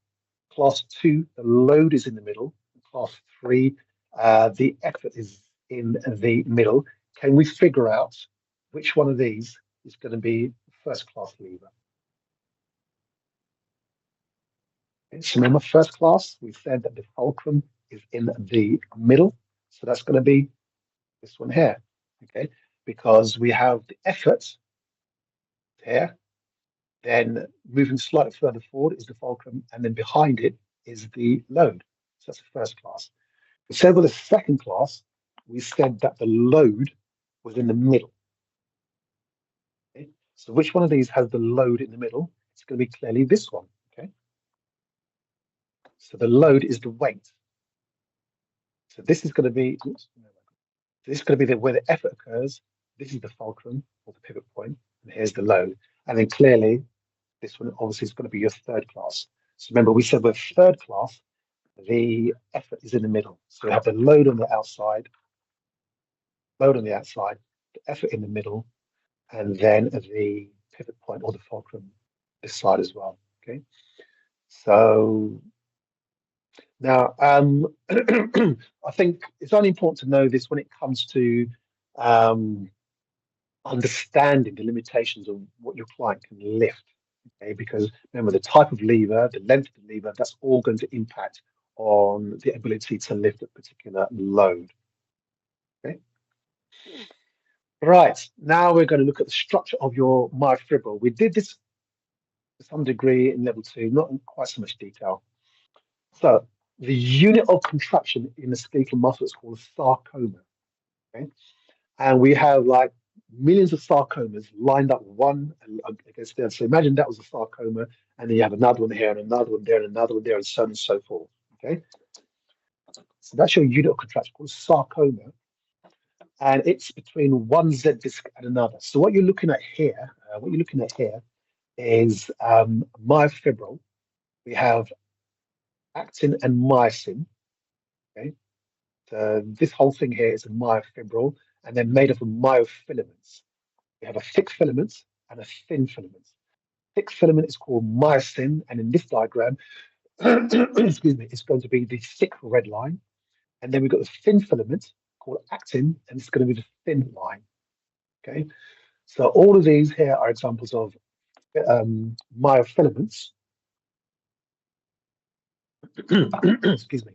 class 2, the load is in the middle, class 3, the effort is in the middle. Can we figure out which one of these is going to be the first class lever? Okay, so remember, first class, we said that the fulcrum is in the middle. So that's going to be this one here. Okay, because we have the effort here, then moving slightly further forward is the fulcrum, and then behind it is the load. So that's the first class. We said with the second class, we said that the load was in the middle. Okay? So which one of these has the load in the middle? It's going to be clearly this one. Okay. So the load is the weight. So this is going to be, where the effort occurs. This is the fulcrum or the pivot point, and here's the load. And then clearly, this one obviously is going to be your third class. So remember, we said with third class, the effort is in the middle. So we have the load on the outside, the effort in the middle, and then the pivot point or the fulcrum this side as well. Okay. So now I think it's only important to know this when it comes to understanding the limitations of what your client can lift. Okay, because remember the type of lever, the length of the lever, that's all going to impact on the ability to lift a particular load. Okay. Right, now we're going to look at the structure of your myofibril. We did this to some degree in level 2, not in quite so much detail. So the unit of contraction in the skeletal muscle is called a sarcoma. Okay, and we have like millions of sarcomas lined up one against the other. So imagine that was a sarcoma, and then you have another one here, and another one there, and another one there, and so on and so forth. Okay, so that's your unit of contraction called sarcoma. and it's between one Z disc and another. So what you're looking at here is myofibril. We have actin and myosin. Okay, so this whole thing here is a myofibril, and they're made up of myofilaments. We have a thick filament and a thin filament. Thick filament is called myosin, and in this diagram, excuse me, it's going to be the thick red line. And then we've got the thin filament called actin, and it's going to be the thin line. Okay, so all of these here are examples of myofilaments. Excuse me,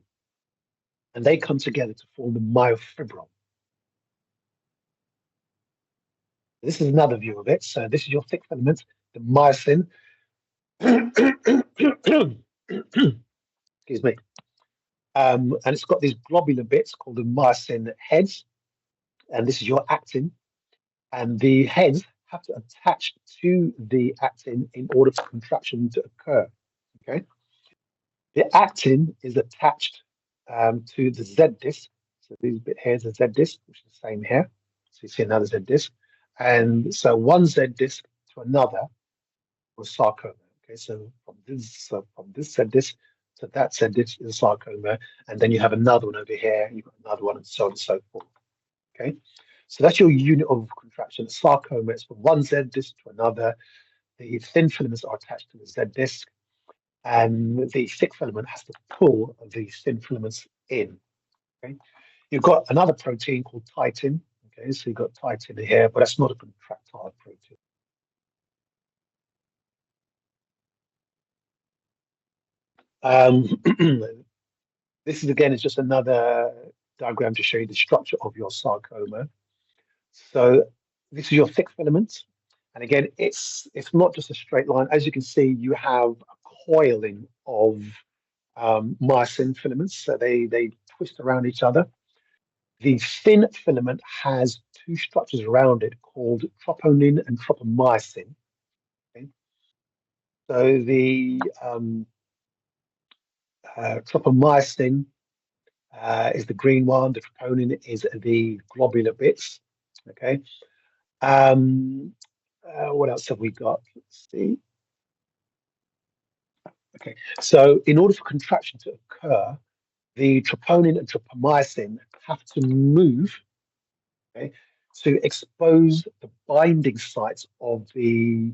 and they come together to form the myofibril. This is another view of it. So this is your thick filament, the myosin. Excuse me. And it's got these globular bits called the myosin heads, and this is your actin. And the heads have to attach to the actin in order for contraction to occur. Okay, the actin is attached to the Z disc. So this bit here is a Z disc, which is the same here. So you see another Z disc, and so one Z disc to another was sarcoma. Okay, so from this Z disc to that Z disc is a sarcoma, and then you have another one over here. You've got another one, and so on and so forth. Okay, so that's your unit of contraction. Sarcoma is from one Z disc to another. The thin filaments are attached to the Z disc, and the thick filament has to pull the thin filaments in. Okay, you've got another protein called titin. Okay, so you've got titin here, but that's not a contractile protein. This is again is just another diagram to show you the structure of your sarcoma. So this is your thick filament, and again, it's not just a straight line. As you can see, you have a coiling of myosin filaments, so they twist around each other. The thin filament has two structures around it called troponin and tropomyosin. Okay? So the tropomyosin is the green one. The troponin is the globular bits. Okay. What else have we got? Let's see. Okay. So in order for contraction to occur, the troponin and tropomyosin have to move, okay, to expose the binding sites of the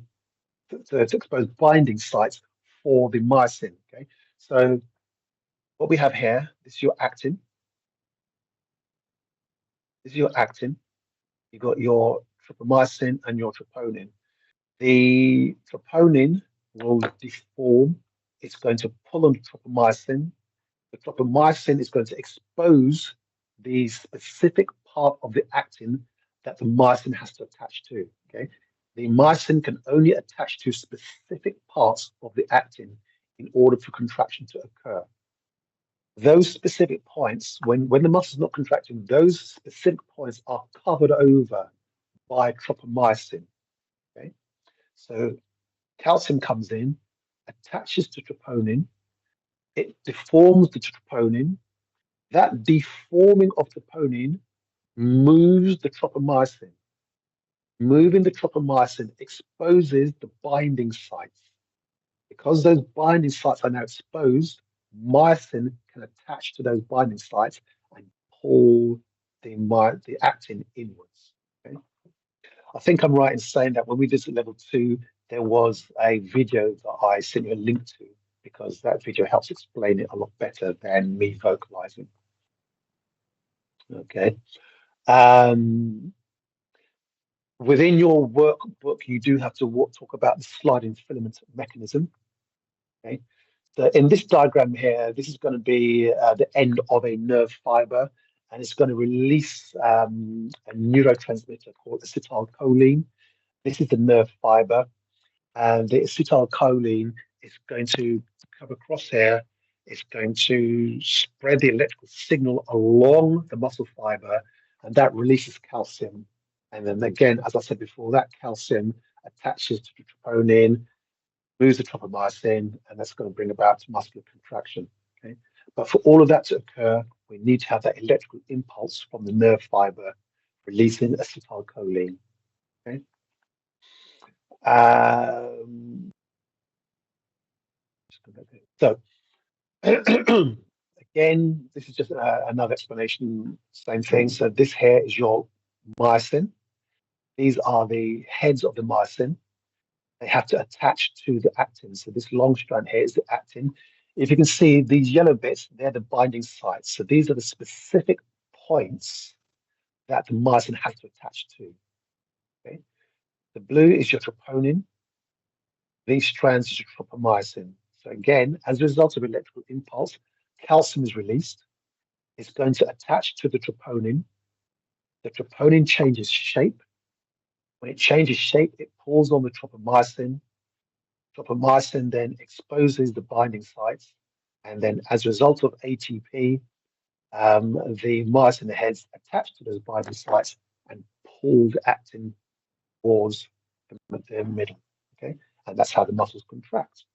to expose binding sites for the myosin. Okay. So what we have here, this is your actin. This is your actin. You've got your tropomyosin and your troponin. The troponin will deform. It's going to pull on the tropomyosin. The tropomyosin is going to expose the specific part of the actin that the myosin has to attach to. Okay, the myosin can only attach to specific parts of the actin in order for contraction to occur. Those specific points, when the muscle is not contracting, those specific points are covered over by tropomyosin. Okay, so calcium comes in, attaches to troponin, it deforms the troponin. That deforming of troponin moves the tropomyosin. Moving the tropomyosin exposes the binding sites. Because those binding sites are now exposed, myosin can attach to those binding sites and pull the actin inwards. Okay? I think I'm right in saying that when we visited level 2, there was a video that I sent you a link to, because that video helps explain it a lot better than me vocalizing. Okay. Within your workbook, you do have to talk about the sliding filament mechanism. Okay. So in this diagram here, this is going to be the end of a nerve fiber, and it's going to release a neurotransmitter called acetylcholine. This is the nerve fiber, and the acetylcholine is going to come across here. It's going to spread the electrical signal along the muscle fiber, and that releases calcium. And then again, as I said before, that calcium attaches to the troponin, moves the tropomyosin, and that's going to bring about muscular contraction. Okay, but for all of that to occur, we need to have that electrical impulse from the nerve fiber releasing acetylcholine. Okay. Um, so again, this is just another explanation, same thing. So this here is your myosin. These are the heads of the myosin. They have to attach to the actin. So this long strand here is the actin. If you can see these yellow bits, they're the binding sites. So these are the specific points that the myosin has to attach to. Okay. The blue is your troponin. These strands is your tropomyosin. So again, as a result of electrical impulse, calcium is released. It's going to attach to the troponin. The troponin changes shape. When it changes shape, it pulls on the tropomyosin. Tropomyosin then exposes the binding sites. And then as a result of ATP, the myosin heads attach to those binding sites and pull the actin towards the middle. Okay, and that's how the muscles contract.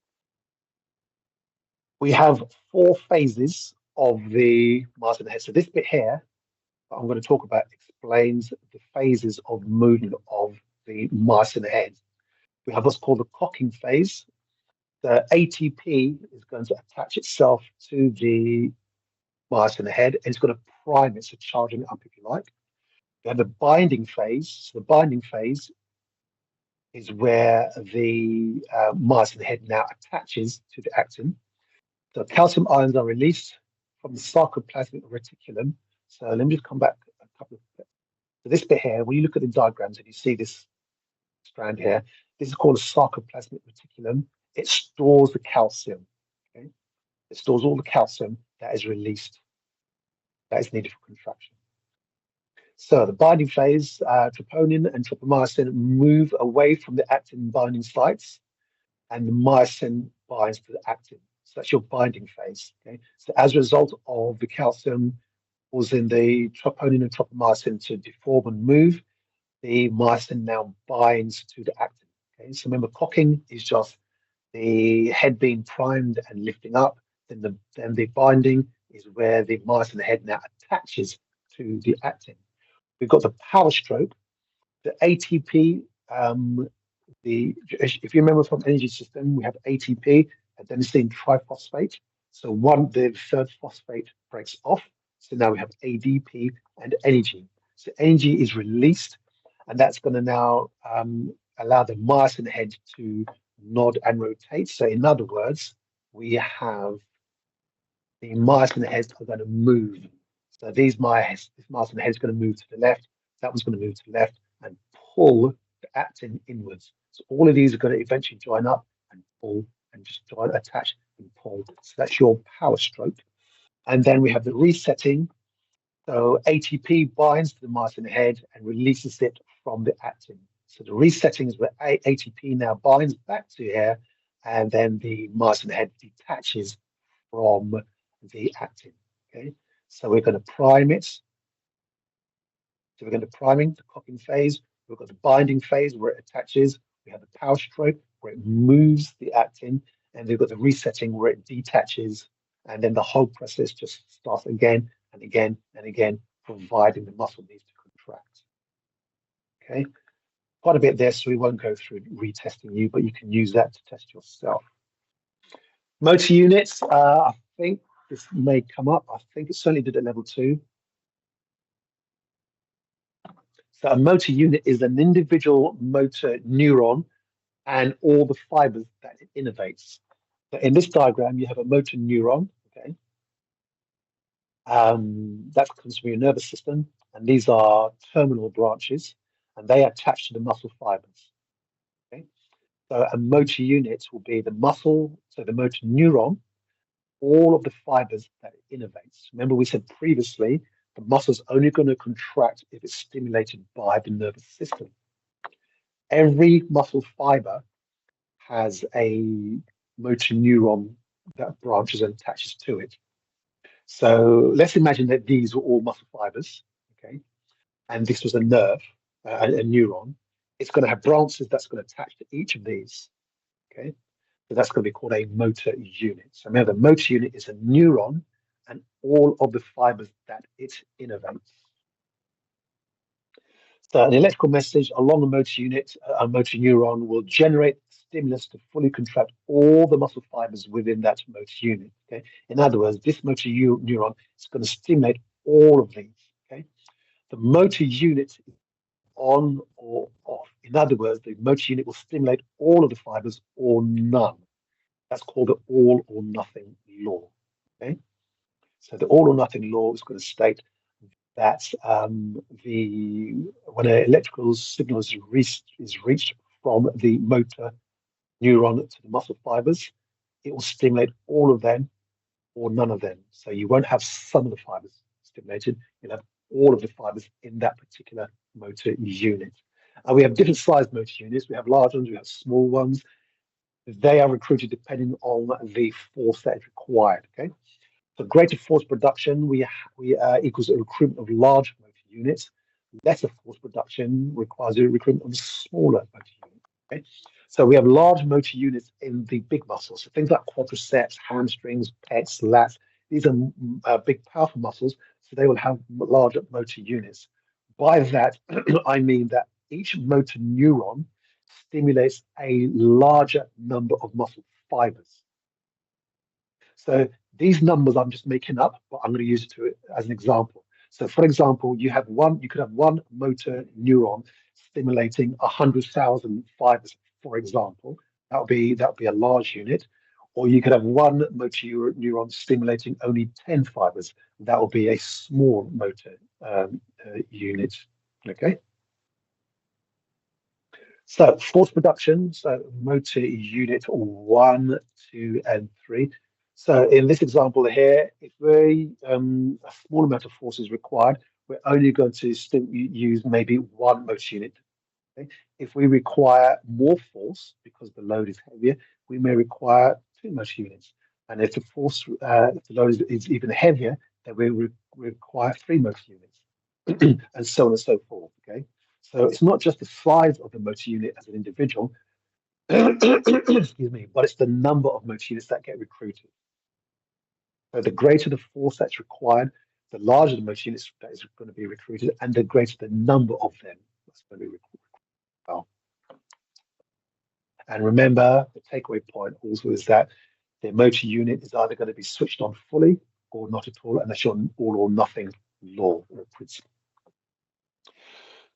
We have four phases of the myosin head. So this bit here, I'm going to talk about, explains the phases of movement of the myosin head. We have what's called the cocking phase. The ATP is going to attach itself to the myosin head, and it's going to prime it, so charging it up, if you like. We have the binding phase. So the binding phase is where the myosin head now attaches to the actin. So calcium ions are released from the sarcoplasmic reticulum. So let me just come back a couple of steps. So this bit here, when you look at the diagrams and you see this strand here, this is called a sarcoplasmic reticulum. It stores the calcium. Okay? It stores all the calcium that is released, that is needed for contraction. So the binding phase, troponin and tropomyosin move away from the actin binding sites, and the myosin binds to the actin. So that's your binding phase. Okay. So as a result of the calcium causing the troponin and tropomyosin to deform and move, the myosin now binds to the actin. Okay. So remember, cocking is just the head being primed and lifting up. Then the binding is where the myosin head now attaches to the actin. We've got the power stroke, the ATP. If you remember from energy system, we have ATP, adenosine triphosphate. So the third phosphate breaks off. So now we have ADP and energy. So energy is released, and that's going to now allow the myosin head to nod and rotate. So in other words, we have the myosin heads are going to move. So this myosin head is going to move to the left. That one's going to move to the left and pull the actin inwards. So all of these are going to eventually join up and pull and just join, attach and pull. So that's your power stroke. And then we have the resetting. So ATP binds to the myosin head and releases it from the actin. So the resetting is where ATP now binds back to here, and then the myosin head detaches from the actin. Okay, so we're going to prime it. So we're going to priming the cocking phase. We've got the binding phase where it attaches. We have the power stroke where it moves the actin, and we've got the resetting where it detaches, and then the whole process just starts again and again and again, providing the muscle needs to contract. Okay, quite a bit there, so we won't go through retesting you, but you can use that to test yourself. Motor units, I think this may come up. I think it certainly did at level 2. So a motor unit is an individual motor neuron and all the fibers that it innervates. So in this diagram, you have a motor neuron, okay? That comes from your nervous system, and these are terminal branches, and they attach to the muscle fibers, okay? So a motor unit will be the muscle, so the motor neuron, all of the fibers that it innervates. Remember, we said previously, the muscle's only going to contract if it's stimulated by the nervous system. Every muscle fiber has a motor neuron that branches and attaches to it. So let's imagine that these were all muscle fibers, okay? And this was a nerve, a neuron. It's going to have branches that's going to attach to each of these, okay? So that's going to be called a motor unit. So remember, the motor unit is a neuron and all of the fibers that it innervates. So an electrical message along a motor unit, a motor neuron will generate stimulus to fully contract all the muscle fibers within that motor unit. Okay. In other words, this motor neuron is going to stimulate all of these. Okay. The motor unit is on or off. In other words, the motor unit will stimulate all of the fibers or none. That's called the all or nothing law. Okay. So the all or nothing law is going to state that the when an electrical signal is reached from the motor neuron to the muscle fibers, it will stimulate all of them or none of them. So you won't have some of the fibers stimulated, you'll have all of the fibers in that particular motor unit. And we have different sized motor units. We have large ones, we have small ones. They are recruited depending on the force that is required. Okay. So greater force production we equals a recruitment of large motor units. Lesser force production requires a recruitment of smaller motor units. Okay? So we have large motor units in the big muscles. So things like quadriceps, hamstrings, pecs, lats. These are big, powerful muscles. So they will have larger motor units. By that, I mean that each motor neuron stimulates a larger number of muscle fibers. So these numbers I'm just making up, but I'm going to use it as an example. So for example, you could have one motor neuron stimulating 100,000 fibers, for example. That would be a large unit. Or you could have one motor neuron stimulating only 10 fibers. That will be a small motor unit. Okay. So force production, so motor unit one, two, and three. So in this example here, if a small amount of force is required, we're only going to still use maybe one motor unit. Okay? If we require more force because the load is heavier, we may require two motor units. And if the load is even heavier, then we require three motor units, and so on and so forth. Okay. So it's not just the size of the motor unit as an individual, excuse me, but it's the number of motor units that get recruited. So the greater the force that's required, the larger the motor units that is going to be recruited, and the greater the number of them that's going to be recruited. Well, and remember, the takeaway point also is that the motor unit is either going to be switched on fully or not at all, and that's your all or nothing law or principle.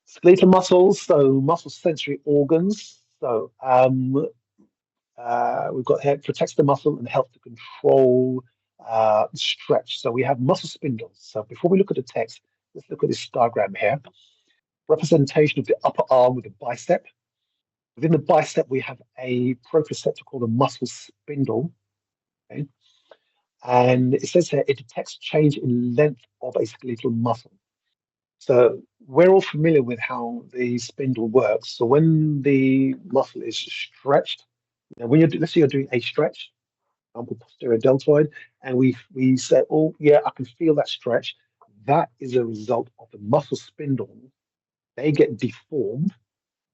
Skeletal muscles, so muscle sensory organs. So we've got here protects the muscle and helps to control stretch. So we have muscle spindles. So before we look at the text, let's look at this diagram here. Representation of the upper arm with the bicep. Within the bicep, we have a proprioceptor called a muscle spindle. Okay? And it says here it detects change in length of a skeletal muscle. So we're all familiar with how the spindle works. So when the muscle is stretched, when let's say you're doing a stretch, example posterior deltoid, and we say, oh yeah, I can feel that stretch. That is a result of the muscle spindle. They get deformed,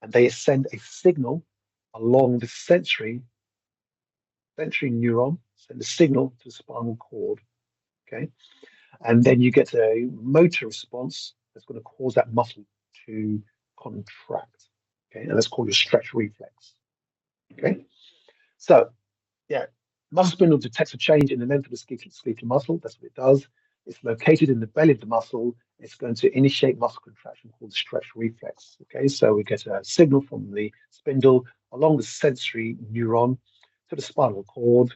and they send a signal along the sensory neuron, send a signal to the spinal cord. Okay, and then you get a motor response that's going to cause that muscle to contract. Okay, and that's called a stretch reflex. Okay, so yeah, muscle spindle detects a change in the length of the skeletal muscle. That's what it does. It's located in the belly of the muscle. It's going to initiate muscle contraction called the stretch reflex. Okay, so we get a signal from the spindle along the sensory neuron to the spinal cord.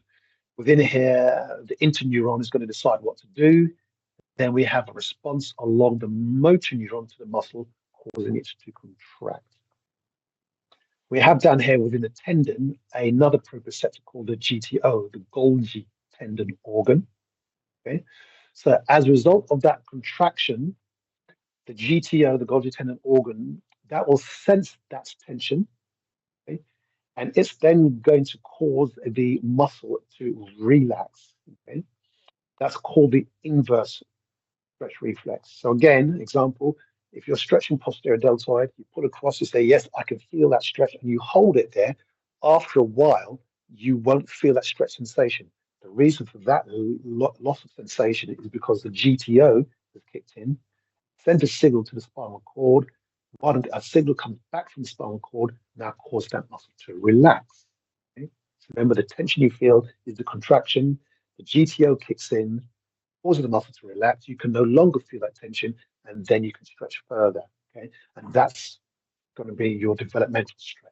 Within here, the interneuron is going to decide what to do. Then we have a response along the motor neuron to the muscle, causing it to contract. We have down here within the tendon another proprioceptor called the GTO, the Golgi tendon organ. Okay, so as a result of that contraction, the GTO, the Golgi tendon organ, that will sense that tension, okay, and it's then going to cause the muscle to relax. Okay, that's called the inverse stretch reflex. So again, example, if you're stretching posterior deltoid, you pull across, you say, yes, I can feel that stretch, and you hold it there. After a while, you won't feel that stretch sensation. The reason for that loss of sensation is because the GTO has kicked in, sends a signal to the spinal cord, A signal comes back from the spinal cord, now causes that muscle to relax. Okay? So remember, the tension you feel is the contraction. The GTO kicks in, causes the muscle to relax. You can no longer feel that tension, and then you can stretch further. Okay, and that's going to be your developmental stretch,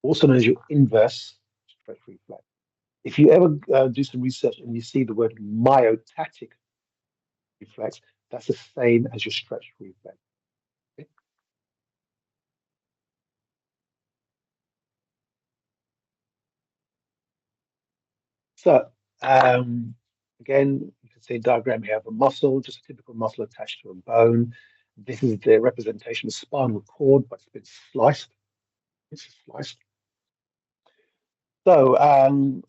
also known as your inverse stretch reflex. If you ever do some research and you see the word myotatic reflex, that's the same as your stretch reflex. Okay? So, again, you can see a diagram here of a muscle, just a typical muscle attached to a bone. This is the representation of spinal cord, but it's been sliced. It's sliced. So,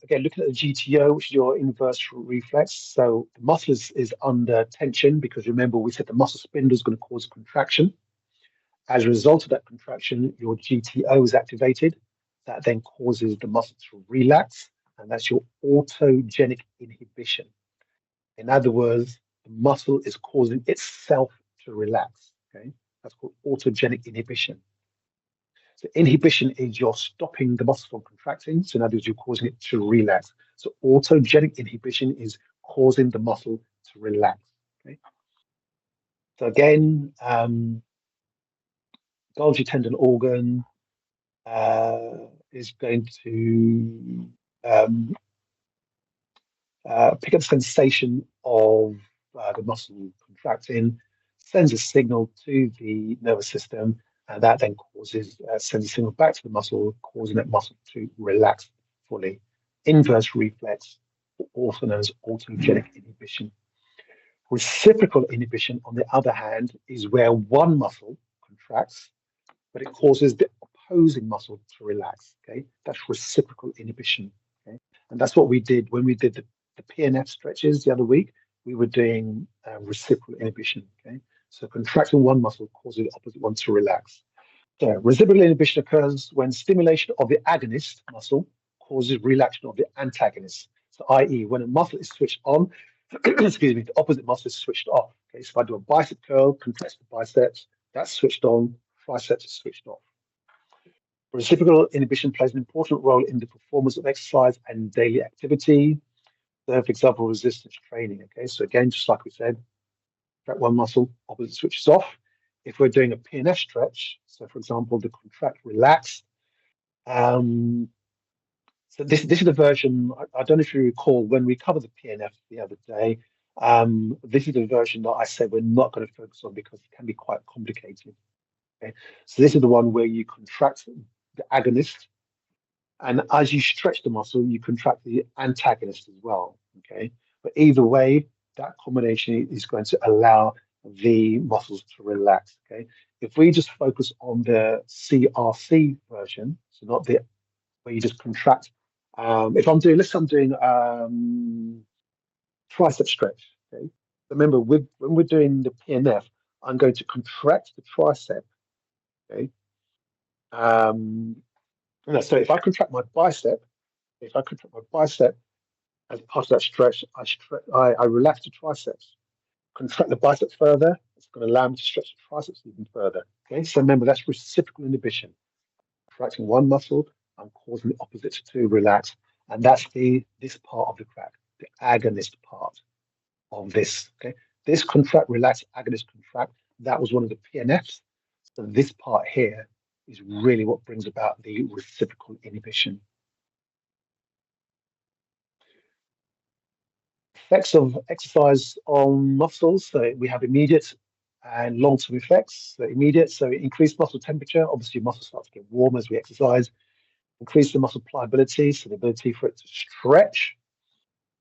again, looking at the GTO, which is your inverse reflex. So the muscle is under tension because remember we said the muscle spindle is going to cause a contraction. As a result of that contraction, your GTO is activated. That then causes the muscle to relax, and that's your autogenic inhibition. In other words, the muscle is causing itself to relax. Okay, that's called autogenic inhibition. So inhibition is you're stopping the muscle from contracting. So in other words, you're causing it to relax. So autogenic inhibition is causing the muscle to relax. Okay. So again, Golgi tendon organ is going to pick up sensation of the muscle contracting, sends a signal to the nervous system, and that then sends a signal back to the muscle, causing that muscle to relax fully. Inverse reflex, also known as autogenic inhibition. Reciprocal inhibition, on the other hand, is where one muscle contracts, but it causes the opposing muscle to relax. Okay, that's reciprocal inhibition. Okay, and that's what we did when we did the PNF stretches the other week. We were doing reciprocal inhibition. Okay, so contracting one muscle causes the opposite one to relax. So reciprocal inhibition occurs when stimulation of the agonist muscle causes relaxation of the antagonist. So, i.e., when a muscle is switched on, excuse me, the opposite muscle is switched off. Okay, so if I do a bicep curl, contract the biceps, that's switched on, triceps is switched off. Reciprocal inhibition plays an important role in the performance of exercise and daily activity. So, for example, resistance training. Okay, so again, just like we said, contract one muscle, opposite switches off. If we're doing a PNF stretch, so for example, the contract relax. So this is the version. I don't know if you recall when we covered the PNF the other day. This is the version that I said we're not going to focus on because it can be quite complicated. Okay, so this is the one where you contract the agonist, and as you stretch the muscle, you contract the antagonist as well. Okay, but either way, that combination is going to allow the muscles to relax. Okay, if we just focus on the CRC version, so not the where you just contract. If I'm doing, let's say I'm doing tricep stretch. Okay, remember when we're doing the PNF, I'm going to contract the tricep. Okay, so if I contract my bicep, as part of that stretch, I relax the triceps. Contract the biceps further, it's going to allow me to stretch the triceps even further. Okay, so remember that's reciprocal inhibition. Contracting one muscle, I'm causing the opposite to relax, and that's this part of the crack, the agonist part of this. Okay, this contract, relax, agonist, contract. That was one of the PNFs. So this part here is really what brings about the reciprocal inhibition. Effects of exercise on muscles. So we have immediate and long-term effects. So immediate, so increased muscle temperature. Obviously, muscles start to get warm as we exercise. Increase the muscle pliability, so the ability for it to stretch.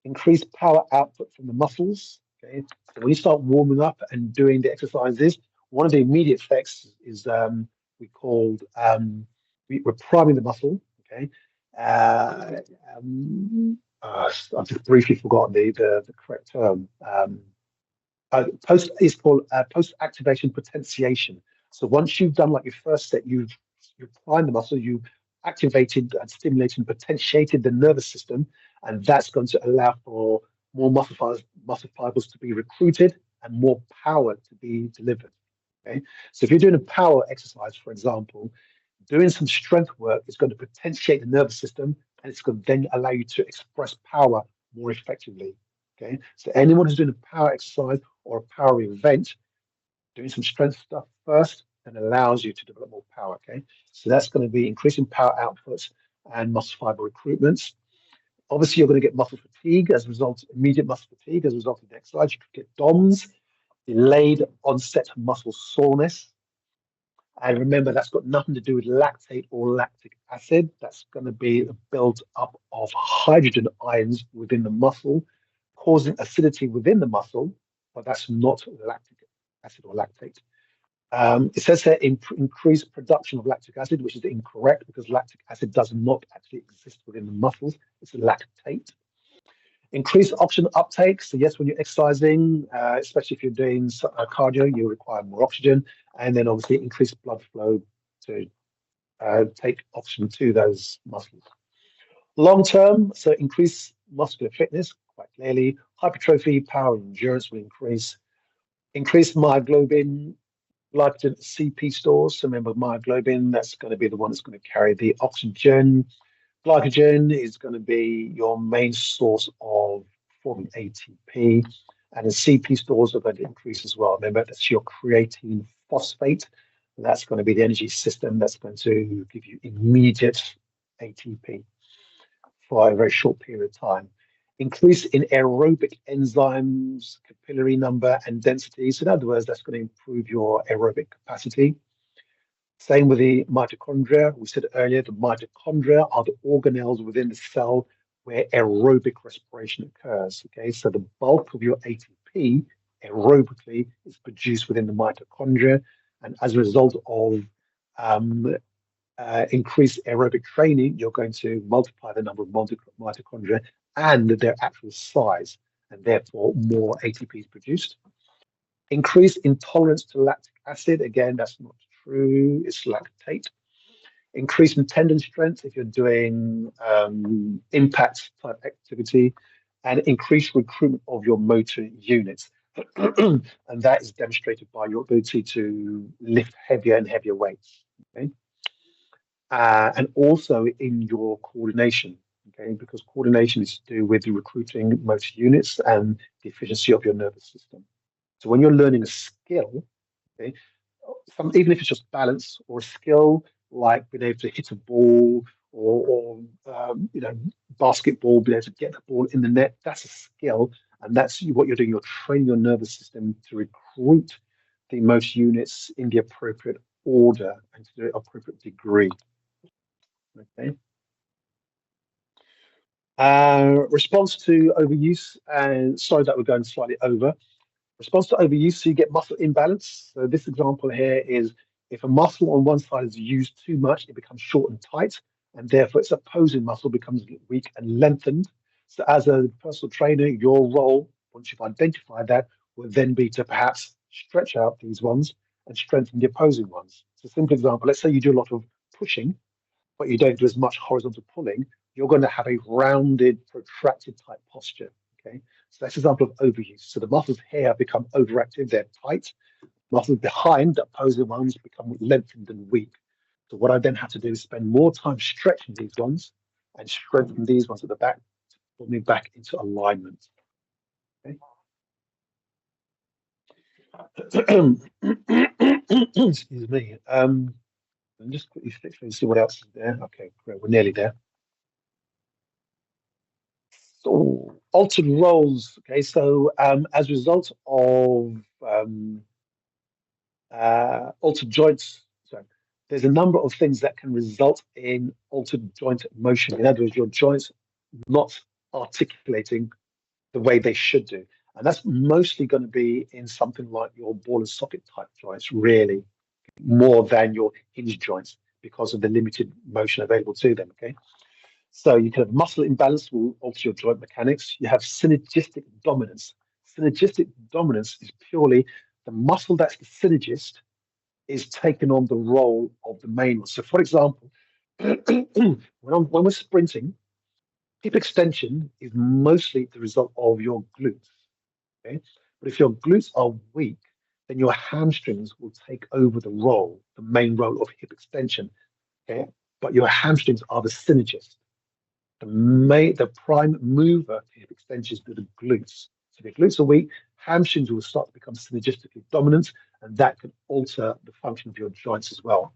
Increase power output from the muscles. Okay, so when you start warming up and doing the exercises, one of the immediate effects is we're priming the muscle. Okay, uh, I've just briefly forgotten the correct term. It's called post activation potentiation. So once you've done like your first set, you prime the muscle, you activated and stimulated and potentiated the nervous system, and that's going to allow for more muscle fibers to be recruited and more power to be delivered. Okay, so if you're doing a power exercise, for example, doing some strength work is going to potentiate the nervous system, and it's going to then allow you to express power more effectively. Okay, so anyone who's doing a power exercise or a power event, doing some strength stuff first, and allows you to develop more power. Okay, so that's going to be increasing power outputs and muscle fiber recruitments. Obviously, you're going to get muscle fatigue as a result, immediate muscle fatigue as a result of the exercise. You could get DOMS, delayed onset muscle soreness. And remember, that's got nothing to do with lactate or lactic acid. That's going to be the build up of hydrogen ions within the muscle, causing acidity within the muscle, but that's not lactic acid or lactate. It says here increased production of lactic acid, which is incorrect because lactic acid does not actually exist within the muscles. It's lactate. Increased oxygen uptake. So yes, when you're exercising, especially if you're doing cardio, you require more oxygen, and then obviously increased blood flow to take oxygen to those muscles. Long term, so increased muscular fitness, quite clearly. Hypertrophy, power, and endurance will increase. Increased myoglobin, glycogen CP stores. So remember, myoglobin, that's going to be the one that's going to carry the oxygen. Glycogen is going to be your main source of forming ATP, and the CP stores are going to increase as well. Remember, that's your creatine phosphate. That's going to be the energy system that's going to give you immediate ATP for a very short period of time. Increase in aerobic enzymes, capillary number, and density. So, in other words, that's going to improve your aerobic capacity. Same with the mitochondria. We said earlier, the mitochondria are the organelles within the cell where aerobic respiration occurs. Okay, so the bulk of your ATP aerobically is produced within the mitochondria, and as a result of increased aerobic training, you're going to multiply the number of mitochondria and their actual size, and therefore more ATP is produced. Increased intolerance to lactic acid. Again, that's not true. It's lactate. Increase in tendon strength if you're doing impact type activity, and increased recruitment of your motor units. And that is demonstrated by your ability to lift heavier and heavier weights. Okay? And also in your coordination. Okay, because coordination is to do with the recruiting motor units and the efficiency of your nervous system. So when you're learning a skill, okay, even if it's just balance or a skill like being able to hit a ball or basketball, being able to get the ball in the net, that's a skill, and that's what you're doing. You're training your nervous system to recruit the motor units in the appropriate order and to the appropriate degree. Okay. Response to overuse, and sorry that we're going slightly over. Response to overuse, so you get muscle imbalance. So this example here is if a muscle on one side is used too much, it becomes short and tight, and therefore its opposing muscle becomes weak and lengthened. So as a personal trainer, your role, once you've identified that, will then be to perhaps stretch out these ones and strengthen the opposing ones. So simple example, let's say you do a lot of pushing, but you don't do as much horizontal pulling, you're going to have a rounded, protracted type posture. Okay, so that's an example of overuse. So the muscles here become overactive, they're tight. Muscles behind, the opposing ones, become lengthened and weak. So what I then have to do is spend more time stretching these ones and strengthen these ones at the back to pull me back into alignment. Okay. Excuse me. And just quickly flick through and see what else is there. Okay, great. We're nearly there. So altered roles. Okay, so as a result of altered joints, so there's a number of things that can result in altered joint motion. In other words, your joints not articulating the way they should do. And that's mostly going to be in something like your ball and socket type joints, really, more than your hinge joints because of the limited motion available to them. Okay. So you can have muscle imbalance will alter your joint mechanics. You have synergistic dominance. Synergistic dominance is purely the muscle that's the synergist is taking on the role of the main one. So, for example, when we're sprinting, hip extension is mostly the result of your glutes. Okay, but if your glutes are weak, then your hamstrings will take over the main role of hip extension. Okay, but your hamstrings are the synergist. The prime mover to hip extension is the glutes. So if your glutes are weak, hamstrings will start to become synergistically dominant, and that can alter the function of your joints as well.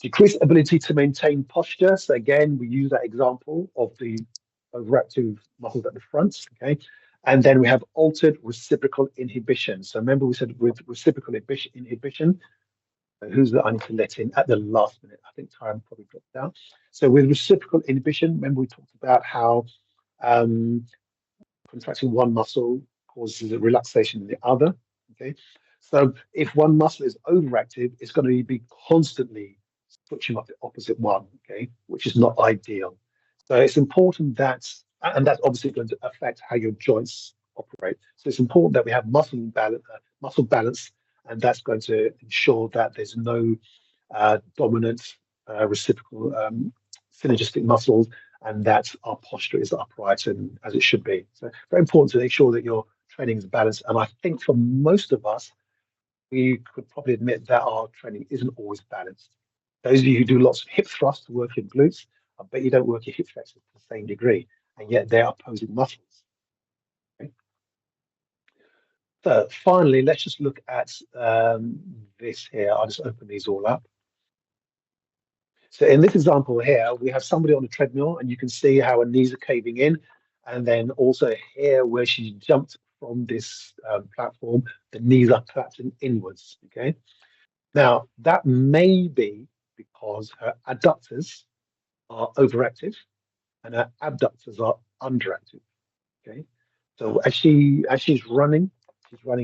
Decreased ability to maintain posture. So again, we use that example of the overactive muscles at the front. Okay, and then we have altered reciprocal inhibition. So remember, we said with reciprocal inhibition, who's that I need to let in at the last minute? I think time probably dropped out. So with reciprocal inhibition, remember we talked about how um, contracting one muscle causes a relaxation in the other. Okay, so if one muscle is overactive, it's going to be constantly switching off the opposite one. Okay, which is not ideal. So it's important that, and that's obviously going to affect how your joints operate. So it's important that we have muscle balance, and that's going to ensure that there's no dominant reciprocal synergistic muscles, and that our posture is upright and as it should be. So very important to make sure that your training is balanced. And I think for most of us, we could probably admit that our training isn't always balanced. Those of you who do lots of hip thrusts to work your glutes, I bet you don't work your hip flexors to the same degree, and yet they are opposing muscles. Okay? So finally, let's just look at this here. I'll just open these all up. So in this example here, we have somebody on a treadmill, and you can see how her knees are caving in. And then also here, where she jumped from this platform, the knees are collapsing inwards. Okay. Now, that may be because her adductors are overactive and her abductors are underactive. Okay. So as she's running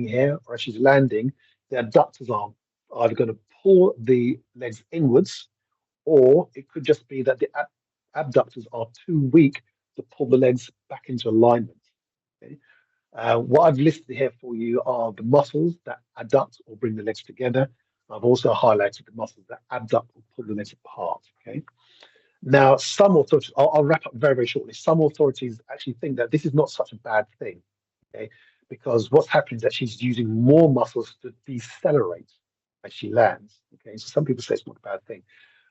here, or as she's landing, the adductors are either going to pull the legs inwards, or it could just be that the abductors are too weak to pull the legs back into alignment. Okay? What I've listed here for you are the muscles that adduct or bring the legs together. I've also highlighted the muscles that abduct or pull the legs apart. Okay. Now, some authorities, I'll wrap up very, very shortly. Some authorities actually think that this is not such a bad thing, okay? Because what's happening is that she's using more muscles to decelerate as she lands. Okay, so some people say it's not a bad thing.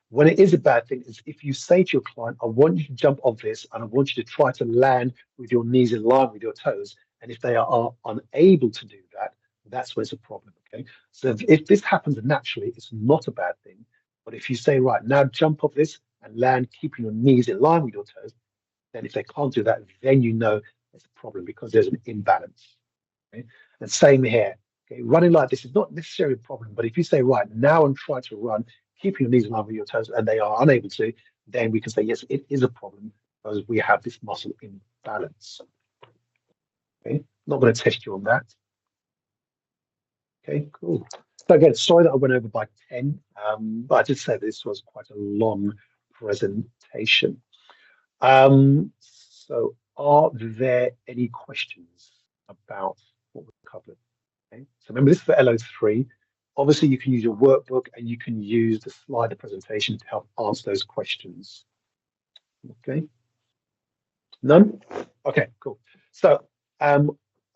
When it is a bad thing is if you say to your client, I want you to jump off this and I want you to try to land with your knees in line with your toes. And if they are unable to do that, that's when it's a problem. Okay. So if this happens naturally, it's not a bad thing. But if you say, right, now jump off this and land, keeping your knees in line with your toes, then if they can't do that, then you know it's a problem because there's an imbalance. Okay? And same here. Okay, running like this is not necessarily a problem, but if you say, right, now I'm trying to run, keeping your knees in line with your toes, and they are unable to, then we can say, yes, it is a problem because we have this muscle imbalance. Okay, not going to test you on that. Okay, cool. So again, sorry that I went over by 10, but I did say this was quite a long presentation. So are there any questions about what we covered? Okay. So remember, this is for LO3. Obviously, you can use your workbook and you can use the slider presentation to help answer those questions. Okay. None? Okay, cool. So I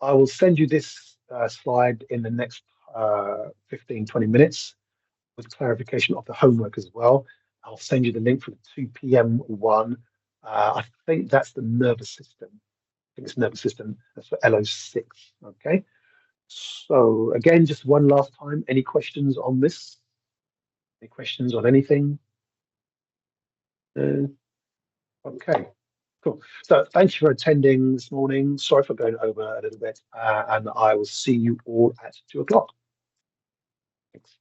will send you this slide in the next 15, 20 minutes with clarification of the homework as well. I'll send you the link for the 2 p.m. one. I think that's the nervous system. I think it's nervous system. That's for LO6. Okay. So again, just one last time, any questions on this? Any questions on anything? Okay, cool. So thank you for attending this morning. Sorry for going over a little bit, and I will see you all at 2 o'clock. Thanks.